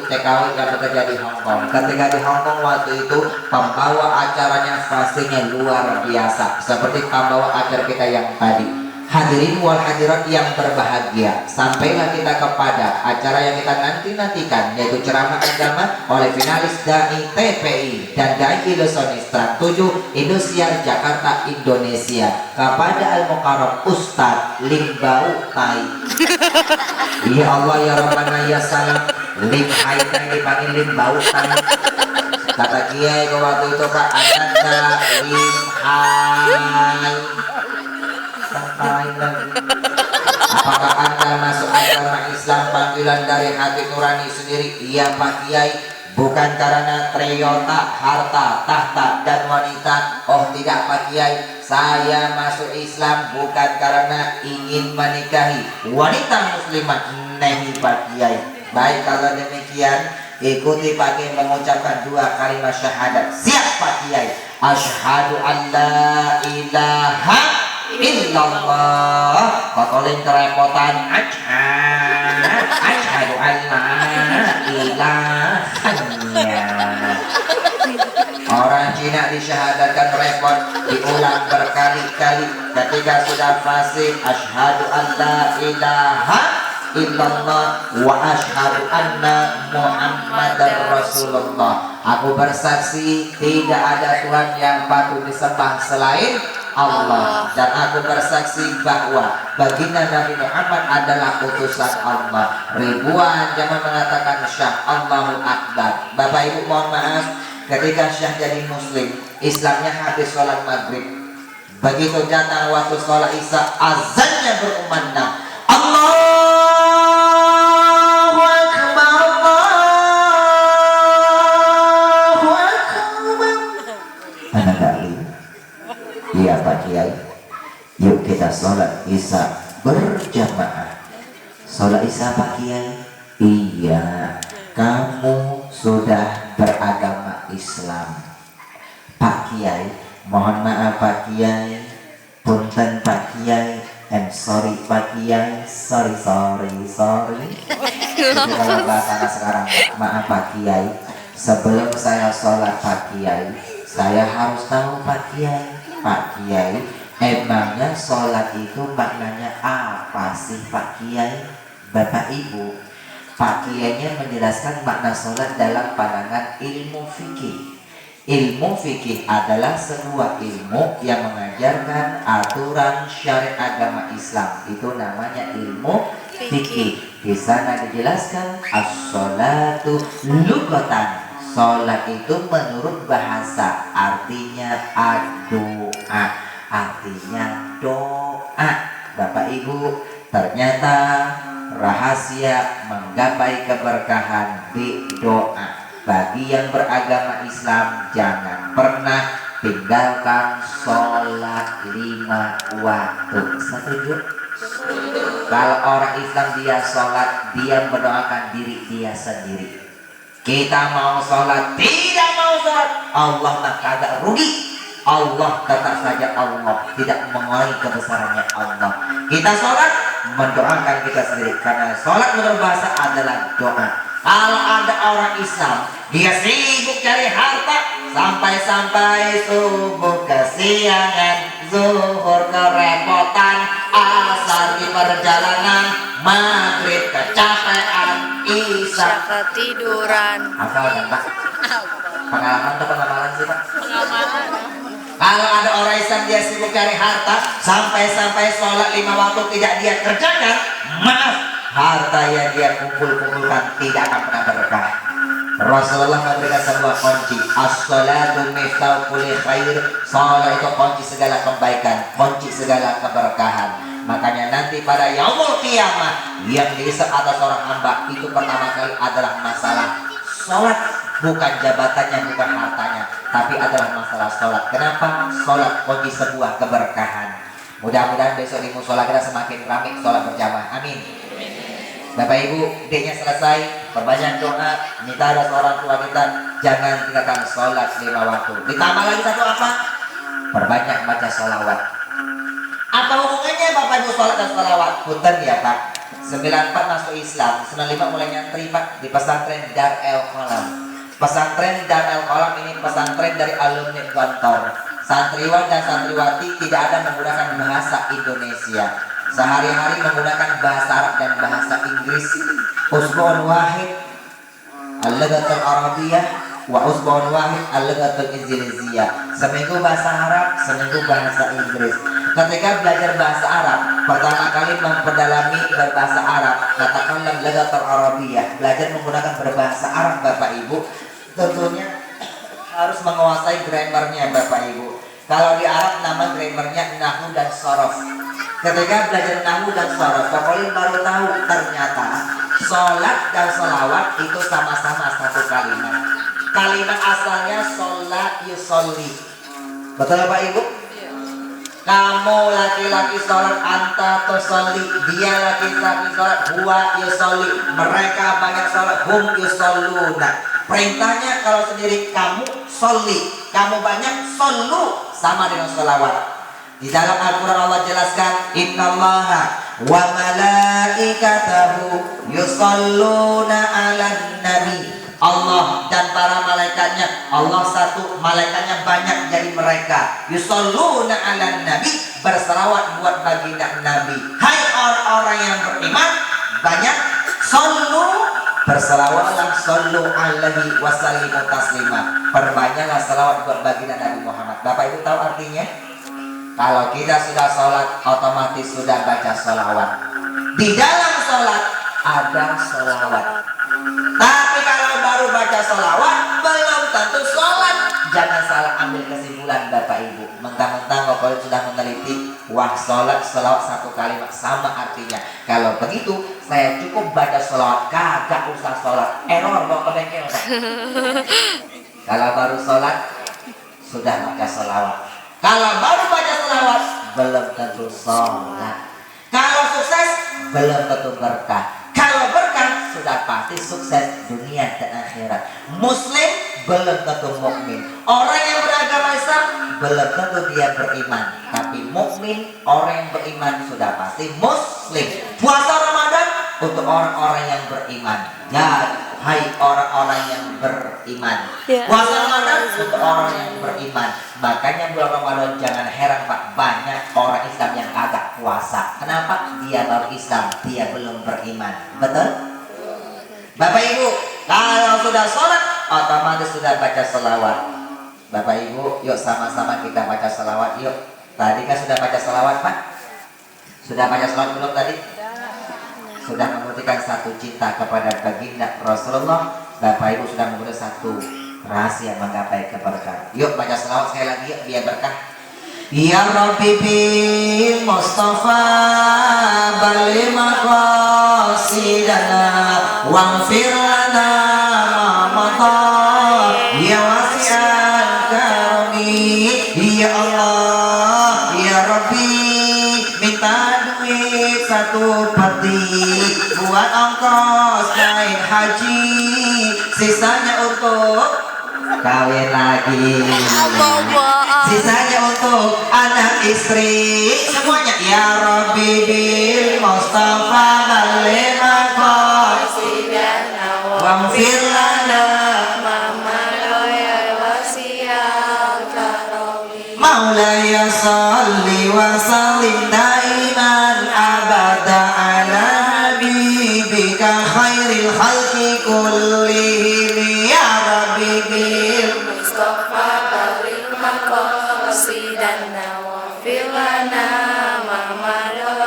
TKW yang bekerja di Hong Kong. Ketika di Hong Kong waktu itu, pembawa acaranya pastinya luar biasa, seperti pembawa acara kita yang tadi. Hadirin wal hadirat yang berbahagia, sampailah kita kepada acara yang kita nanti-nantikan, yaitu ceramah agama oleh finalis Dai TPI dan Dai Ilusionis Trans 7 Indosiar Jakarta Indonesia, kepada Al-Mukarram Ustadz Limbau Tai. Ya Allah ya Rabbana ya Salam, Lim Hai Tai dipanggil Limbau Tai. Kata Kiai waktu itu, Pak, Ananda Lim Hai. Sampai lagi. Apakah Anda masuk agama Islam panggilan dari hati nurani sendiri? Iya Pak Kiai. Bukan karena Toyota, harta, tahta, dan wanita. Oh tidak Pak Kiai, saya masuk Islam bukan karena ingin menikahi wanita muslimat. Nehi Pak Kiai. Baik, kalau demikian ikuti Pak Kiai mengucapkan 2 kalimat syahadat. Siap Pak Kiai. Asyhadu an la ilaha illallah. Kotolin kerepotan. Asyhadu an la ilaha. Orang Cina disyahadatkan repot, diulang berkali-kali. Ketika sudah fasih, asyhadu an la ilaha illallah wa asyhadu anna Muhammadar Rasulullah. Aku bersaksi tidak ada Tuhan yang patut disembah selain Allah, dan aku bersaksi bahwa baginda Nabi Muhammad adalah utusan Allah. Ribuan jamaah mengatakan syah Allahu Akbar. Bapak Ibu mohon maaf, ketika syah jadi muslim, Islamnya habis sholat maghrib. Begitu datang waktu sholat isya, azannya berkumandang, Allahu Akbar, Allahu Akbar. Anak kali, iya Pak Kiai, yuk kita sholat isya berjamaah. Sholat isya Pak Kiai? Iya, kamu sudah beragama Islam. Pak Kiai, mohon maaf Pak Kiai, punten Pak Kiai, and sorry Pak Kiai, sorry. Itu kalau bahasa sekarang, maaf Pak Kiai, sebelum saya sholat Pak Kiai, saya harus tahu Pak Kiai. Pak Kiai, emangnya sholat itu maknanya apa sih Pak Kiai? Bapak Ibu, Pak Kiainya menjelaskan makna sholat dalam pandangan ilmu fikih. Ilmu fikih adalah sebuah ilmu yang mengajarkan aturan syariat agama Islam. Itu namanya ilmu fikih. Di sana dijelaskan as-sholatu lughatan. Sholat itu menurut bahasa artinya doa, artinya doa. Bapak Ibu, ternyata rahasia menggapai keberkahan di doa. Bagi yang beragama Islam, jangan pernah tinggalkan sholat 5 waktu. Setuju? Kalau orang Islam dia sholat, dia mendoakan diri dia sendiri. Kita mau sholat, tidak mau sholat, Allah mah kagak rugi. Allah tetap saja Allah, tidak mengurangi kebesarannya Allah. Kita sholat mendoakan kita sendiri, karena sholat menurut bahasa adalah doa. Kalau ada orang Islam, dia sibuk cari harta, sampai-sampai subuh kesiangan, zuhur kerepotan, asar di perjalanan, maghrib kecapean, isya ketiduran. hafal kan Pak? Pengalaman atau pengamalan sih Pak? Pengamalan. Kalau ada orang Islam dia sibuk cari harta, sampai-sampai sholat 5 waktu tidak dia kerjakan, maaf, harta yang dia kumpulkan tidak akan pernah berkah. Rasulullah memberikan sebuah kunci, as-salatu miftahul kulli khair. Salat itu kunci segala kebaikan, kunci segala keberkahan. Makanya nanti pada yaumul qiyamah yang dihisab atas seorang hamba itu pertama kali adalah masalah sholat, bukan jabatannya, bukan hartanya, tapi adalah masalah sholat. Kenapa? Sholat kunci sebuah keberkahan. Mudah-mudahan besok di musola kita semakin ramai sholat berjamaah. Amin. Bapak Ibu, idenya selesai, perbanyak doa, minta ada seorang tua kita, jangan tinggalkan sholat 5 waktu. Ditambah lagi satu apa? Perbanyak baca sholawat. Apa hubungannya Bapak Ibu sholat dan sholawat? Punten ya Pak, 94 masuk Islam, 95 mulai nyantri Pak di pesantren Dar El Qalam. Pesantren Dar El Qalam ini pesantren dari alumni Gontor. Santriwan dan santriwati tidak ada menggunakan bahasa Indonesia. Sehari-hari menggunakan bahasa Arab dan bahasa Inggris. Usbu'un wahid al-lughatul Arabiyah wa usbu'un wahid al-lughatul Indonesia. Seminggu bahasa Arab, seminggu bahasa Inggris. Ketika belajar bahasa Arab, pertama kali memperdalami berbahasa Arab, katakanlah lughatul Arabiyah, belajar menggunakan berbahasa Arab Bapak Ibu, tentunya harus menguasai grammarnya Bapak Ibu. Kalau di Arab nama grammarnya nahwu dan sorof. Ketika belajar nahwu dan sorof, Kokolim baru tahu ternyata sholat dan sholawat itu sama-sama satu kalimat. Kalimat asalnya sholat yusolli. Betul Bapak Ibu? Kamu laki-laki sholat, anta tusolli. Dia laki-laki sholat, huwa yusolli. Mereka banyak sholat, hum yusolluna. Perintahnya kalau sendiri kamu sholli, kamu banyak shollu, sama dengan sholawat. Di dalam Al-Quran Allah jelaskan, innallaha wa malaikatahu yusholluna 'alan nabi. Allah dan para malaikatnya, Allah satu, malaikatnya banyak dari mereka. Yusholluna 'alan nabi, berselawat buat baginda Nabi. Hai orang-orang yang beriman, banyak shollu, berselawatlah, shollu alaihi wasallimu taslima. Perbanyaklah selawat buat baginda Nabi Muhammad. Bapak Ibu tahu artinya? Kalau kita sudah sholat, otomatis sudah baca sholawat. Di dalam sholat ada sholawat. Tapi kalau baru baca sholawat, belum tentu sholat. Jangan salah ambil kesimpulan Bapak Ibu. Mentang-mentang kalau sudah meneliti, wah sholat, sholawat satu kalimat sama artinya. Kalau begitu, saya cukup baca sholawat, kagak usah sholat. Error, bawa ke bengkel. Kalau baru sholat, sudah baca sholawat. Kalau baru baca sholawat, belum tentu sholat. Kalau sukses, belum tentu berkah. Kalau berkah, sudah pasti sukses dunia dan akhirat. Muslim, belum tentu mukmin. Orang yang beragama Islam, belum tentu dia beriman. Tapi mukmin, orang yang beriman, sudah pasti muslim. Puasa Ramadan, untuk orang-orang yang beriman. Ya, hai orang-orang yang beriman. Puasa Ramadan untuk orang yang beriman. Makanya bulan Ramadan jangan heran Pak, banyak orang Islam yang agak puasa. Kenapa? Dia baru Islam, dia belum beriman. Betul? Bapak Ibu, kalau sudah sholat, otomatis sudah baca selawat. Bapak Ibu, yuk sama-sama kita baca selawat yuk. Tadi kan sudah baca selawat Pak? Sudah baca selawat belum tadi? Sudah membuktikan satu cinta kepada baginda Rasulullah. Bapak Ibu sudah membuktikan satu rahasia menggapai keberkahan. Yuk baca selawat sekali lagi yuk, biar berkah. Ya Rabbi bil Mustafa bali maqasidana waghfir lana ma mata ya wasi'an karami. Ya Allah ya Rabbi, minta duit satu peti buat ongkos naik haji, sisanya untuk kawin lagi, sisanya untuk anak istri semuanya. Ya Rabbi bil Mustafa balik maqasidana waghfir lana Maulaya salli wa sallim daiman abada ala habibika khairil khalqi kullihim. Ya Rabbi bil Mustafa balil maqasidana wa filana mamadul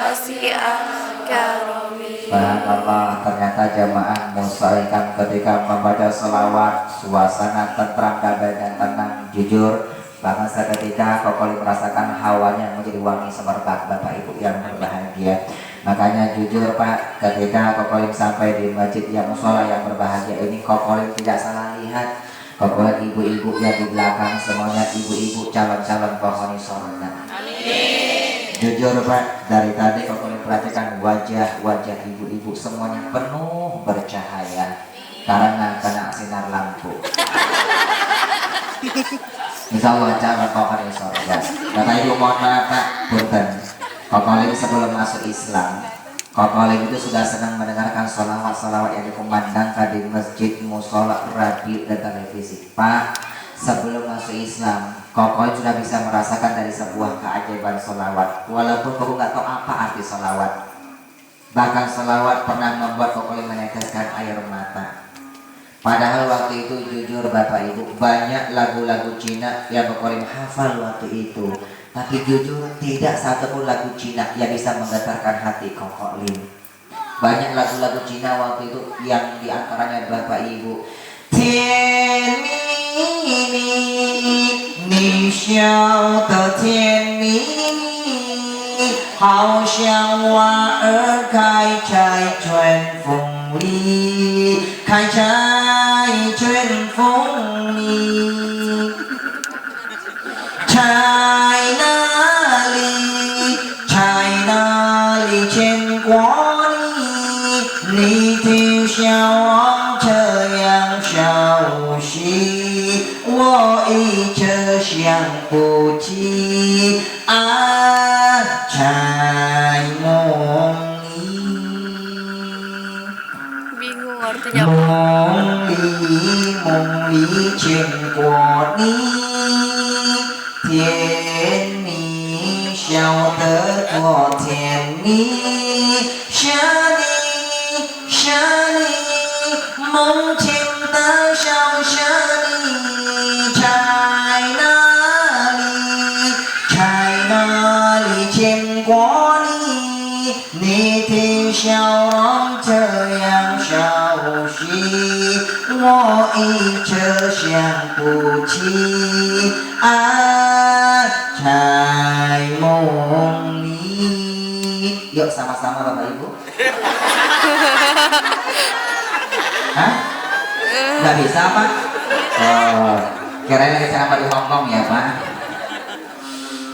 wasi'ah karami. Subhanallah, ternyata jamaah musyarikat ketika membaca selawat, suasana tentram, damai dan tenang. Jujur, bahkan seketika Kokolim merasakan hawanya menjadi wangi semerbak. Bapak Ibu yang berbahagia, makanya jujur Pak, ketika Kokolim sampai di masjid yang musola yang berbahagia ini, Kokolim tidak salah lihat. Kokolim ibu-ibu yang di belakang semuanya ibu-ibu calon-calon penghuni surga. Jujur Pak, dari tadi Kokolim perhatikan wajah-wajah ibu-ibu semuanya penuh bercahaya karena kena sinar lampu. Insya Allah calon penghuni surga. Bapak Ibu mohon maaf Pak, punten. Kokolim sebelum masuk Islam, Kokolim itu sudah senang mendengarkan sholawat-sholawat yang dikumandangkan di masjid, musola, radio, dan televisi. Pak, sebelum masuk Islam, Koko sudah bisa merasakan dari sebuah keajaiban sholawat. Walaupun koko nggak tahu apa arti sholawat. Bahkan sholawat pernah membuat koko meneteskan air mata. Padahal waktu itu jujur Bapak Ibu, banyak lagu-lagu Cina yang koko hafal waktu itu. Tapi jujur tidak satupun lagu Cina yang bisa menggetarkan hati koko Lim. Banyak lagu-lagu Cina waktu itu yang diantaranya Bapak Ibu, Tian Mi Ni Ni Xiao De Tian Mi Ni Hao Xiang Hua Er Kai Chai Chuan Feng Li Kai Chai Chuan Feng Li China Li China Li Chen Guo你听小王这样消息，我一直想不起啊，在梦里， Bingung artinya apa? 梦里见过你，甜蜜笑得多甜蜜，想你。想你，梦见的小想你，在哪里？在哪里见过你？你的笑容这样熟悉，我一直想不起啊，在梦里。Yuk sama-sama Bapak Ibu. Hah? Gak bisa apa? Oh, kirain lagi ceramah di Hongkong ya Pak.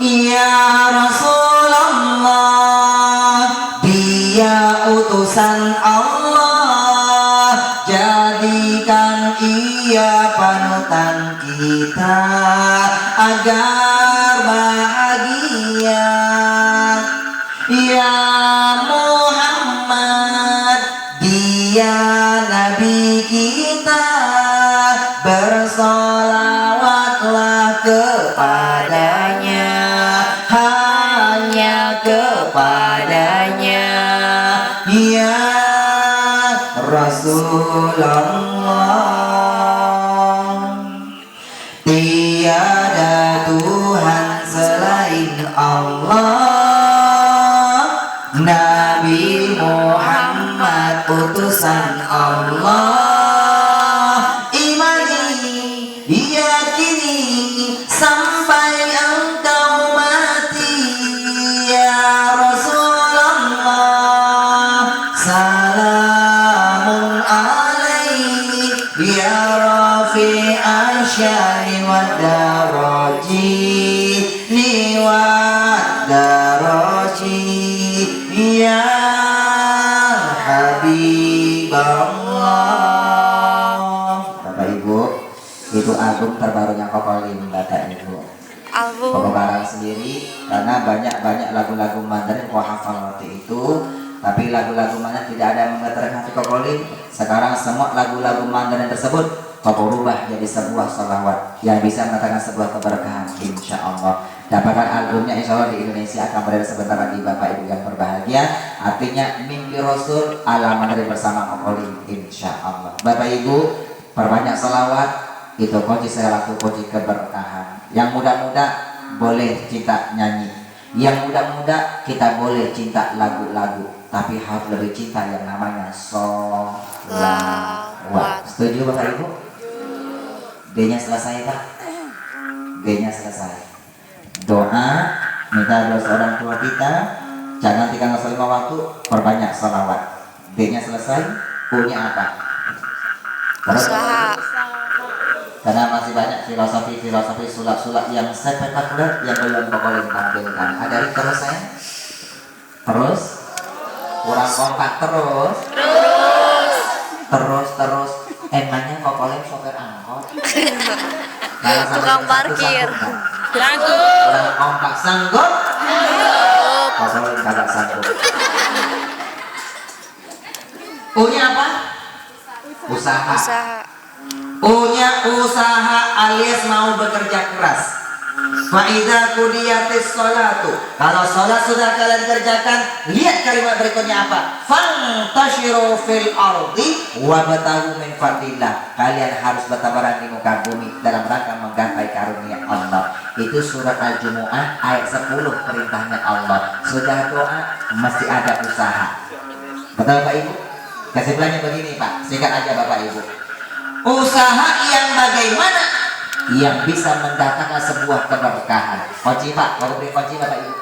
Ya Rasulullah, dia utusan Allah, jadikan ia panutan kita agar bahagia. Ya Muhammad, dia Nabi kita, bersolawatlah kepadanya, hanya kepadanya, ya Rasulullah. Tiada Tuhan selain Allah, Nabi Muhammad utusan Allah. Imani, yakini sampai engkau mati, ya Rasulullah. Salamun alaik, ya Rafi asyani wa daraji, ni wa daraji, ya Habibullah. Bapak Ibu, itu album terbarunya Koko Lim Bapak Ibu. Album. Koko barang sendiri karena banyak lagu-lagu Mandarin Koko hafal waktu itu. Tapi lagu-lagu Mandarin tidak ada yang menggetarkan hati Koko Lim. Sekarang semua lagu-lagu Mandarin tersebut Koko rubah jadi sebuah sholawat yang bisa mendatangkan sebuah keberkahan, insya Allah. Dapatkan albumnya insya Allah di Indonesia akan berada sebentar lagi Bapak Ibu yang berbahagia. Artinya mimpi Rasul ala Mandarin bersama Koko Lim, insya Allah. Bapak Ibu perbanyak sholawat, itu kunci salah satu kunci keberkahan. Yang muda-muda boleh cinta nyanyi, yang muda-muda kita boleh cinta lagu-lagu, tapi harus lebih cinta yang namanya sholawat. Setuju Bapak Ibu? D-nya selesai Pak? D-nya selesai. Doa, minta doa orang tua kita, jangan tinggal lima waktu, perbanyak sholawat. D-nya selesai, U-nya apa? Usaha. Karena masih banyak filosofi sulap-sulap yang spektakuler yang belum Koko Lim tampilkan. Ada yang terus saya? Terus? Kurang kompak terus? Terus. Emangnya Koko Lim sopir angkot? Tukang parkir. Kurang kompak sanggup? Koko Lim kagak sanggup. U-nya apa? Usaha. Usaha. U-nya usaha alias mau bekerja keras. Fa idza qudiyatis sholatu, kalau sholat sudah kalian kerjakan, lihat kalimat berikutnya apa? Fantashiru fil ardi wabtaghu min fadlillah. Kalian harus bertabaran di muka bumi dalam rangka menggapai karunia Allah. Itu surat Al-Jumu'ah ayat 10 perintahnya Allah. Sudah doa mesti ada usaha. Betul Bapak Ibu? Kesimpulannya begini Pak, singkat aja Bapak Ibu. Usaha yang bagaimana? Yang bisa mendatangkan sebuah keberkahan. Kunci Pak, kalau beri kunci Bapak Ibu.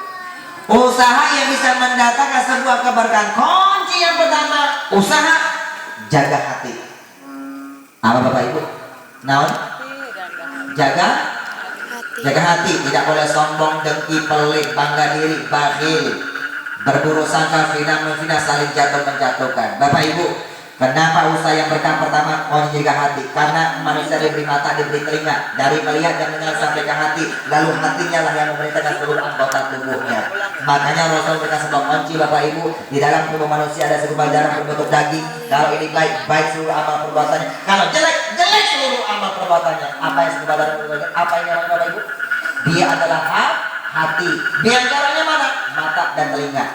Usaha yang bisa mendatangkan sebuah keberkahan. Kunci yang pertama, usaha jaga hati. Apa Bapak Ibu? Naon? Jaga hati. Tidak boleh sombong, dengki, pelit, bangga diri, bakhil, berburu sangka, fina menfina, saling jatuh menjatuhkan. Bapak Ibu, kenapa usaha yang berkah pertama kunci jaga hati? Karena manusia diberi mata, diberi telinga, dari melihat dan mendengar sampai ke hati, lalu hatinya lah yang memerintahkan seluruh anggota tubuhnya. Makanya Rasul berkata sebuah kunci Bapak Ibu, di dalam tubuh manusia ada segumpal darah berbentuk daging. Kalau ini baik, baik seluruh amal perbuatannya. Kalau jelek, jelek seluruh amal perbuatannya. Apa yang segumpal darah berbentuk? Apa yang namanya Bapak Ibu? Dia adalah hati. Di antaranya mana? Mata dan telinga.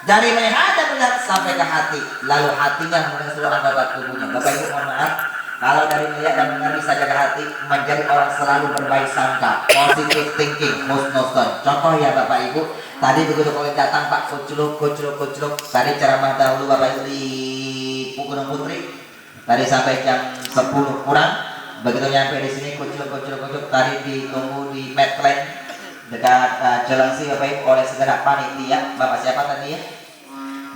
Dari melihat dan melihat sampai ke hati, lalu hatinya mengenai seluruh anggota tubuhnya. Bapak Ibu mohon maaf, kalau dari melihat dan mendengar bisa jaga hati, menjadi orang selalu berbaik sangka, positive thinking, husnuzon. Contoh ya Bapak Ibu, tadi begitu kalau datang Pak kuculuk. Tadi ceramah dahulu Bapak Ibu di Gunung Putri, tadi sampai jam 10 kurang. Begitu nyampe di sini kuculuk. Tadi ditunggu di Medland dekat Jelengsi Bapak Ibu oleh segenap panitia. Bapak siapa tadi ya?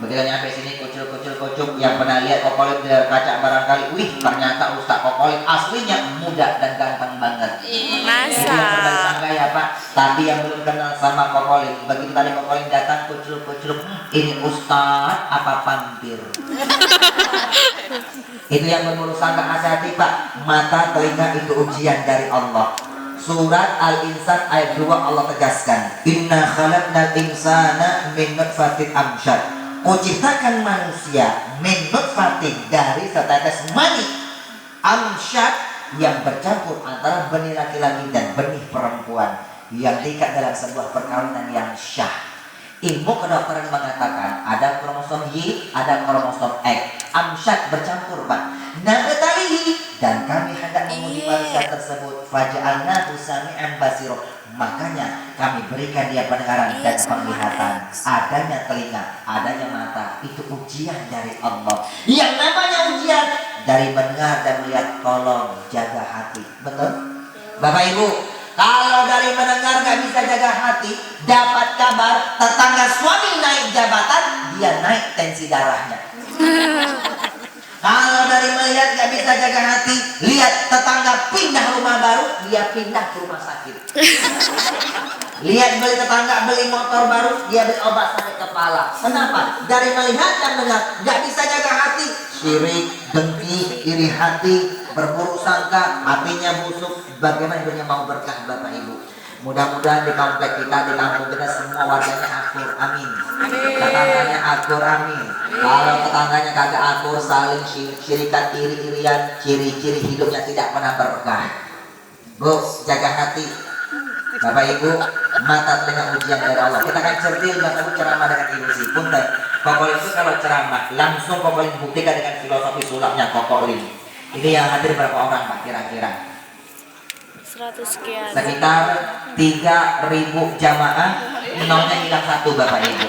Begitu nyampe sini kucuk yang pernah lihat Kokolim di kaca barangkali, wih ternyata Ustaz Kokolim aslinya muda dan ganteng banget. Itu yang berbalik sangka ya Pak. Tapi yang belum kenal sama Kokolim, begitu tadi Kokolim datang kucuk, ini Ustaz apa pampir? Itu yang berburu sangka, hati-hati Pak. Mata telinga itu ujian dari Allah. Surat Al-Insan ayat 2 Allah tegaskan, Inna khalaqnal insana min nutfatin amsyad. Kuciptakan manusia min nutfatin, dari setetes mani amsyad, yang bercampur antara benih laki-laki dan benih perempuan, yang diikat dalam sebuah perkawinan yang syah. Ilmu kedokteran mengatakan ada kromosom Y, ada kromosom X. Amsyad bercampur Pak. Nabtalihi, dan kami hendak menguji manusia tersebut. Faja'alnahu sami'an basiro. Makanya kami berikan dia pendengaran dan penglihatan. Adanya telinga, adanya mata, itu ujian dari Allah. Yang namanya ujian dari mendengar dan melihat, tolong jaga hati. Betul? Bapak Ibu, kalau dari mendengar gak bisa jaga hati, dapat kabar tetangga suami naik jabatan, dia naik tensi darahnya. Kalau dari melihat gak bisa jaga hati, lihat tetangga pindah rumah baru, dia pindah ke rumah sakit. Lihat beli tetangga beli motor baru, dia beli obat sakit kepala. Kenapa? Dari melihat dan mendengar gak bisa jaga hati, syirik, dengki, iri hati, berburuk sangka, hatinya busuk. Bagaimana hidupnya mau berkah Bapak Ibu? Mudah-mudahan di komplek kita, di kampung kita semua warganya akur, amin. Tetangganya akur, amin. Kalau tetangganya kagak akur, saling syirikan, iri-irian, ciri-ciri hidupnya tidak pernah berkah. Bu, jaga hati. Bapak Ibu, mata telinga ujian dari Allah. Kita akan certil Bapak Ibu ceramah dengan ilusi. Punten, Kokolim itu kalau ceramah langsung Kokolim buktikan dengan filosofi sulapnya Kokolim. Ini yang hadir berapa orang Pak kira-kira? 100 sekian. Sekitar 3.000 jamaah, nolnya hilang 1 Bapak Ibu.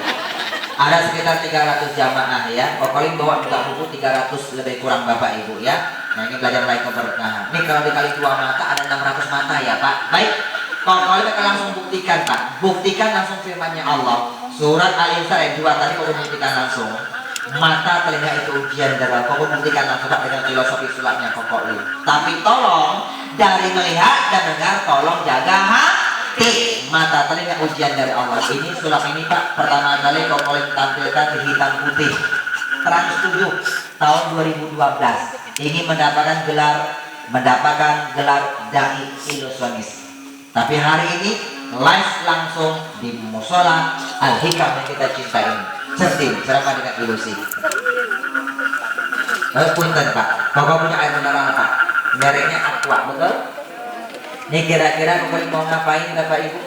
Ada sekitar 300 jamaah ya. Kokolim bawa juga buku 300 lebih kurang Bapak Ibu ya. Nah ini belajar baik keberkahan. Ini kalau dikali 2 mata ada 600 mata ya Pak. Baik, Kokolim akan langsung buktikan Pak. Buktikan langsung firmannya Allah. Surat Al-Insan ayat 2 tadi Kokolim buktikan langsung. Mata telinga itu ujian dari Allah. Kokolim buktikan langsung Pak dengan filosofi sulapnya Kokolim. Tapi tolong dari melihat dan dengar tolong jaga hati. Mata telinga ujian dari Allah. Ini sulap ini Pak pertama kali Kokolim tampilkan di hitam putih Trans 7 tahun 2012. Ini mendapatkan gelar dai ilusionis. Tapi hari ini live langsung di Musola Al-Hikam yang kita cintai ini. Certin ceramah dengan ilusi. Punten Pak, Bapak punya air mineral Pak, mereknya Aqua, betul? Ini kira-kira Kokolim mau ngapain Bapak Ibu?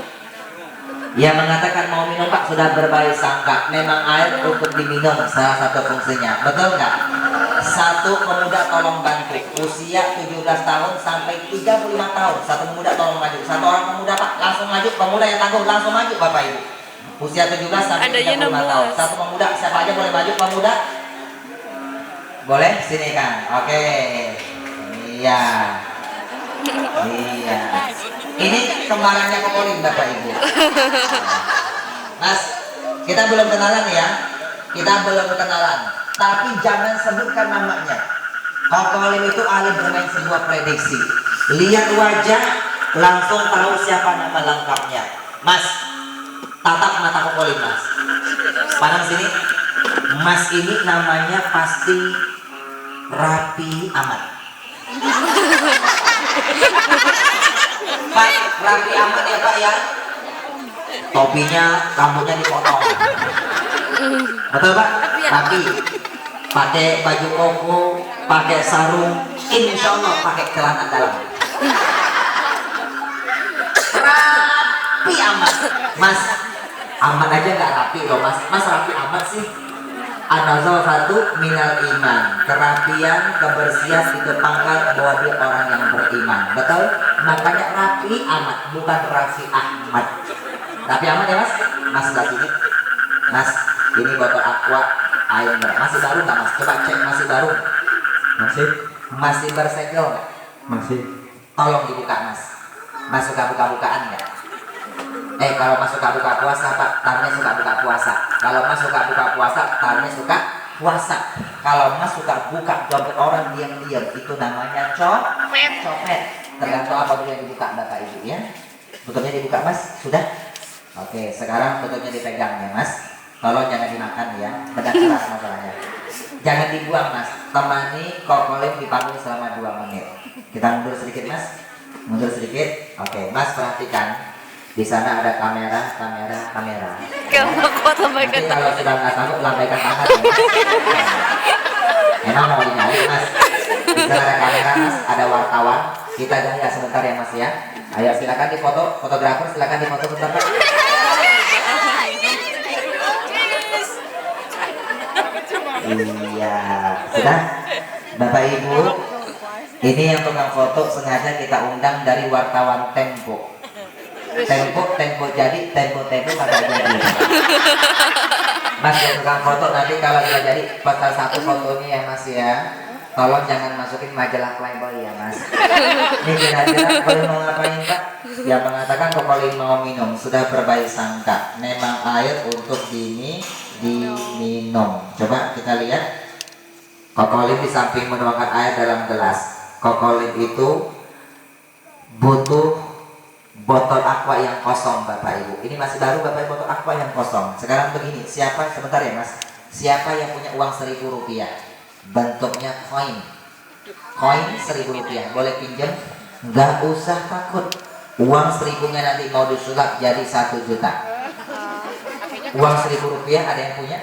Yang mengatakan mau minum Pak sudah berbaik sangka. Memang air untuk diminum salah satu fungsinya. Betul nggak? Satu pemuda tolong bantu usia 17 tahun sampai 35 tahun. Satu pemuda tolong maju. Satu orang pemuda Pak langsung maju. Pemuda yang tangguh langsung maju Bapak Ibu. Usia 17 sampai 35 tahun. Satu pemuda, siapa aja boleh maju pemuda? Boleh? Sini kan. Oke. Iya. Iya. Ini kembarannya Kokolin Bapak Ibu. Mas, kita belum kenalan ya. Kita belum kenalan. Tapi jangan sebutkan namanya. Kokolin itu ahli bermain sebuah prediksi. Lihat wajah, langsung tahu siapa nama lengkapnya. Mas, tatap mata Kokolin Mas. Pandang sini. Mas ini namanya pasti Rapi Amat. Pak, Rapi Amat ya Pak ya. Topinya, rambutnya dipotong. Betul Pak? Rapi. Pakai baju koko, pakai sarung, insya Allah pakai celana dalam. Rapi Amat. Mas, Amat aja nggak rapi loh Mas. Mas Rapi Amat sih. An-nazar satu minal iman. Kerapian, kebersihan itu pangkat bahwa dia orang yang beriman. Betul? Makanya Rapi Amat, bukan Raffi Ahmad. Rapi Amat ya Mas? Mas sebelah sini. Mas, ini botol aqua air merah. Masih baru nggak Mas? Coba cek masih baru. Masih bersegel nggak? Masih. Tolong dibuka Mas. Mas suka buka-bukaan nggak? Kalau Mas suka buka puasa Pak, tarnya suka buka puasa. Kalau Mas suka buka puasa, tarnya suka puasa. Kalau Mas suka buka dompet orang diam-diam, itu namanya copet. Tergantung apa dulu yang dibuka Bapak Ibu ya. Tutupnya dibuka Mas, sudah? Oke, sekarang tutupnya dipegang ya Mas. Tolong jangan dimakan ya, beda keras masalahnya. Jangan dibuang Mas. Temani Kokolin di panggung selama 2 menit. Kita mundur sedikit Mas. Mundur sedikit. Oke, Mas perhatikan. Di sana ada kamera. Nanti kalau sudah nggak sanggup lambaikan tangan. Emang mau dinyali Mas? Di sana ada kamera Mas, ada wartawan. Kita gaya sebentar ya Mas ya. Ayo silakan difoto, fotografer silakan difoto sebentar Pak. Iya, sudah. Bapak Ibu, ini yang tukang foto sengaja kita undang dari wartawan Tempo. Tempo jadi, tempo kagak jadi. Mas yang tukang foto nanti kalau sudah jadi pesan satu fotonya ya Mas ya. Tolong jangan masukin majalah Playboy ya Mas. Ini kira-kira Kokolin mau ngapain Pak? Yang mengatakan Kokolin mau minum sudah berbaik sangka. Memang air untuk diminum. Coba kita lihat. Kokolin di samping menuangkan air dalam gelas, Kokolin itu butuh botol aqua yang kosong Bapak Ibu. Ini masih baru Bapak Ibu, botol aqua yang kosong. Sekarang begini, siapa sebentar ya Mas? Siapa yang punya uang 1.000 rupiah? Bentuknya koin 1.000 rupiah, boleh pinjam? Nggak usah takut. Uang 1.000-nya nanti mau disulap jadi 1 juta. Uang 1.000 rupiah ada yang punya?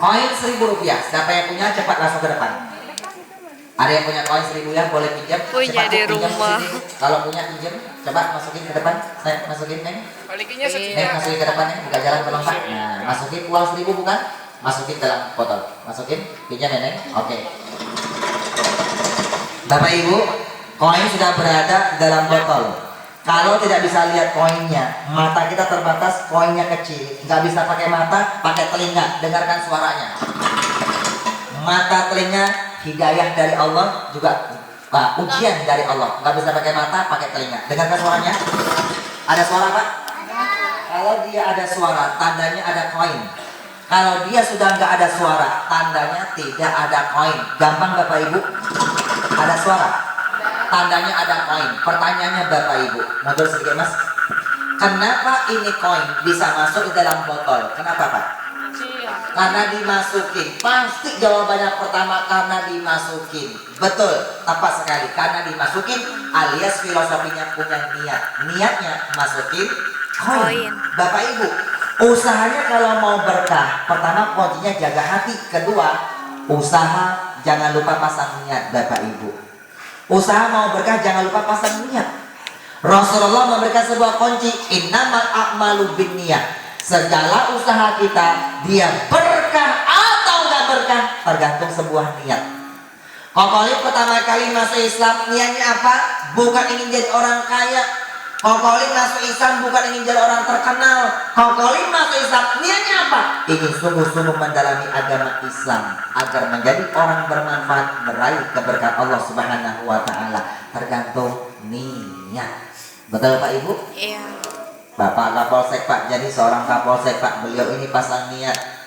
Koin 1.000 rupiah. Siapa yang punya cepat langsung ke depan. Ada yang punya koin 1.000 ya, boleh pinjam? Punya di rumah. Kalau punya pinjam, coba masukin ke depan. Masukin Neng. Neng masukin ke depan Neng, buka jalan tolong Pak. Nah, masukin uang 1.000 bukan? Masukin dalam botol. Masukin, pinjam ya Neng. Oke. Bapak Ibu, koin sudah berada dalam botol. Kalau tidak bisa lihat koinnya, mata kita terbatas, koinnya kecil. Nggak bisa pakai mata, pakai telinga. Dengarkan suaranya. Mata, telinga, hidayah dari Allah juga ujian dari Allah. Nggak bisa pakai mata, pakai telinga. Dengarkan suaranya. Ada suara Pak? Kalau dia ada suara, tandanya ada koin. Kalau dia sudah nggak ada suara, tandanya tidak ada koin. Gampang Bapak Ibu? Ada suara, tandanya ada koin. Pertanyaannya Bapak Ibu, mundur sedikit Mas. Kenapa ini koin bisa masuk di dalam botol? Kenapa Pak? Karena dimasukin. Pasti jawabannya pertama karena dimasukin. Betul, tepat sekali. Karena dimasukin alias filosofinya punya niat. Niatnya masukin koin. Bapak Ibu, usahanya kalau mau berkah, pertama kuncinya jaga hati. Kedua, usaha jangan lupa pasang niat Bapak Ibu. Usaha mau berkah jangan lupa pasang niat. Rasulullah memberikan sebuah kunci, innamal a'malu binniyat. Segala usaha kita dia berkah atau nggak berkah tergantung sebuah niat. Kokolib pertama kali masuk Islam niatnya apa? Bukan ingin jadi orang kaya. Kokolib masuk Islam bukan ingin jadi orang terkenal. Kokolib masuk Islam niatnya apa? Ingin sungguh-sungguh mendalami agama Islam agar menjadi orang bermanfaat, meraih keberkahan Allah Subhanahu wa taala. Tergantung niat. Betul Pak Ibu? Iya. Bapak Kapolsek Pak, jadi seorang Kapolsek Pak, beliau ini pasang niat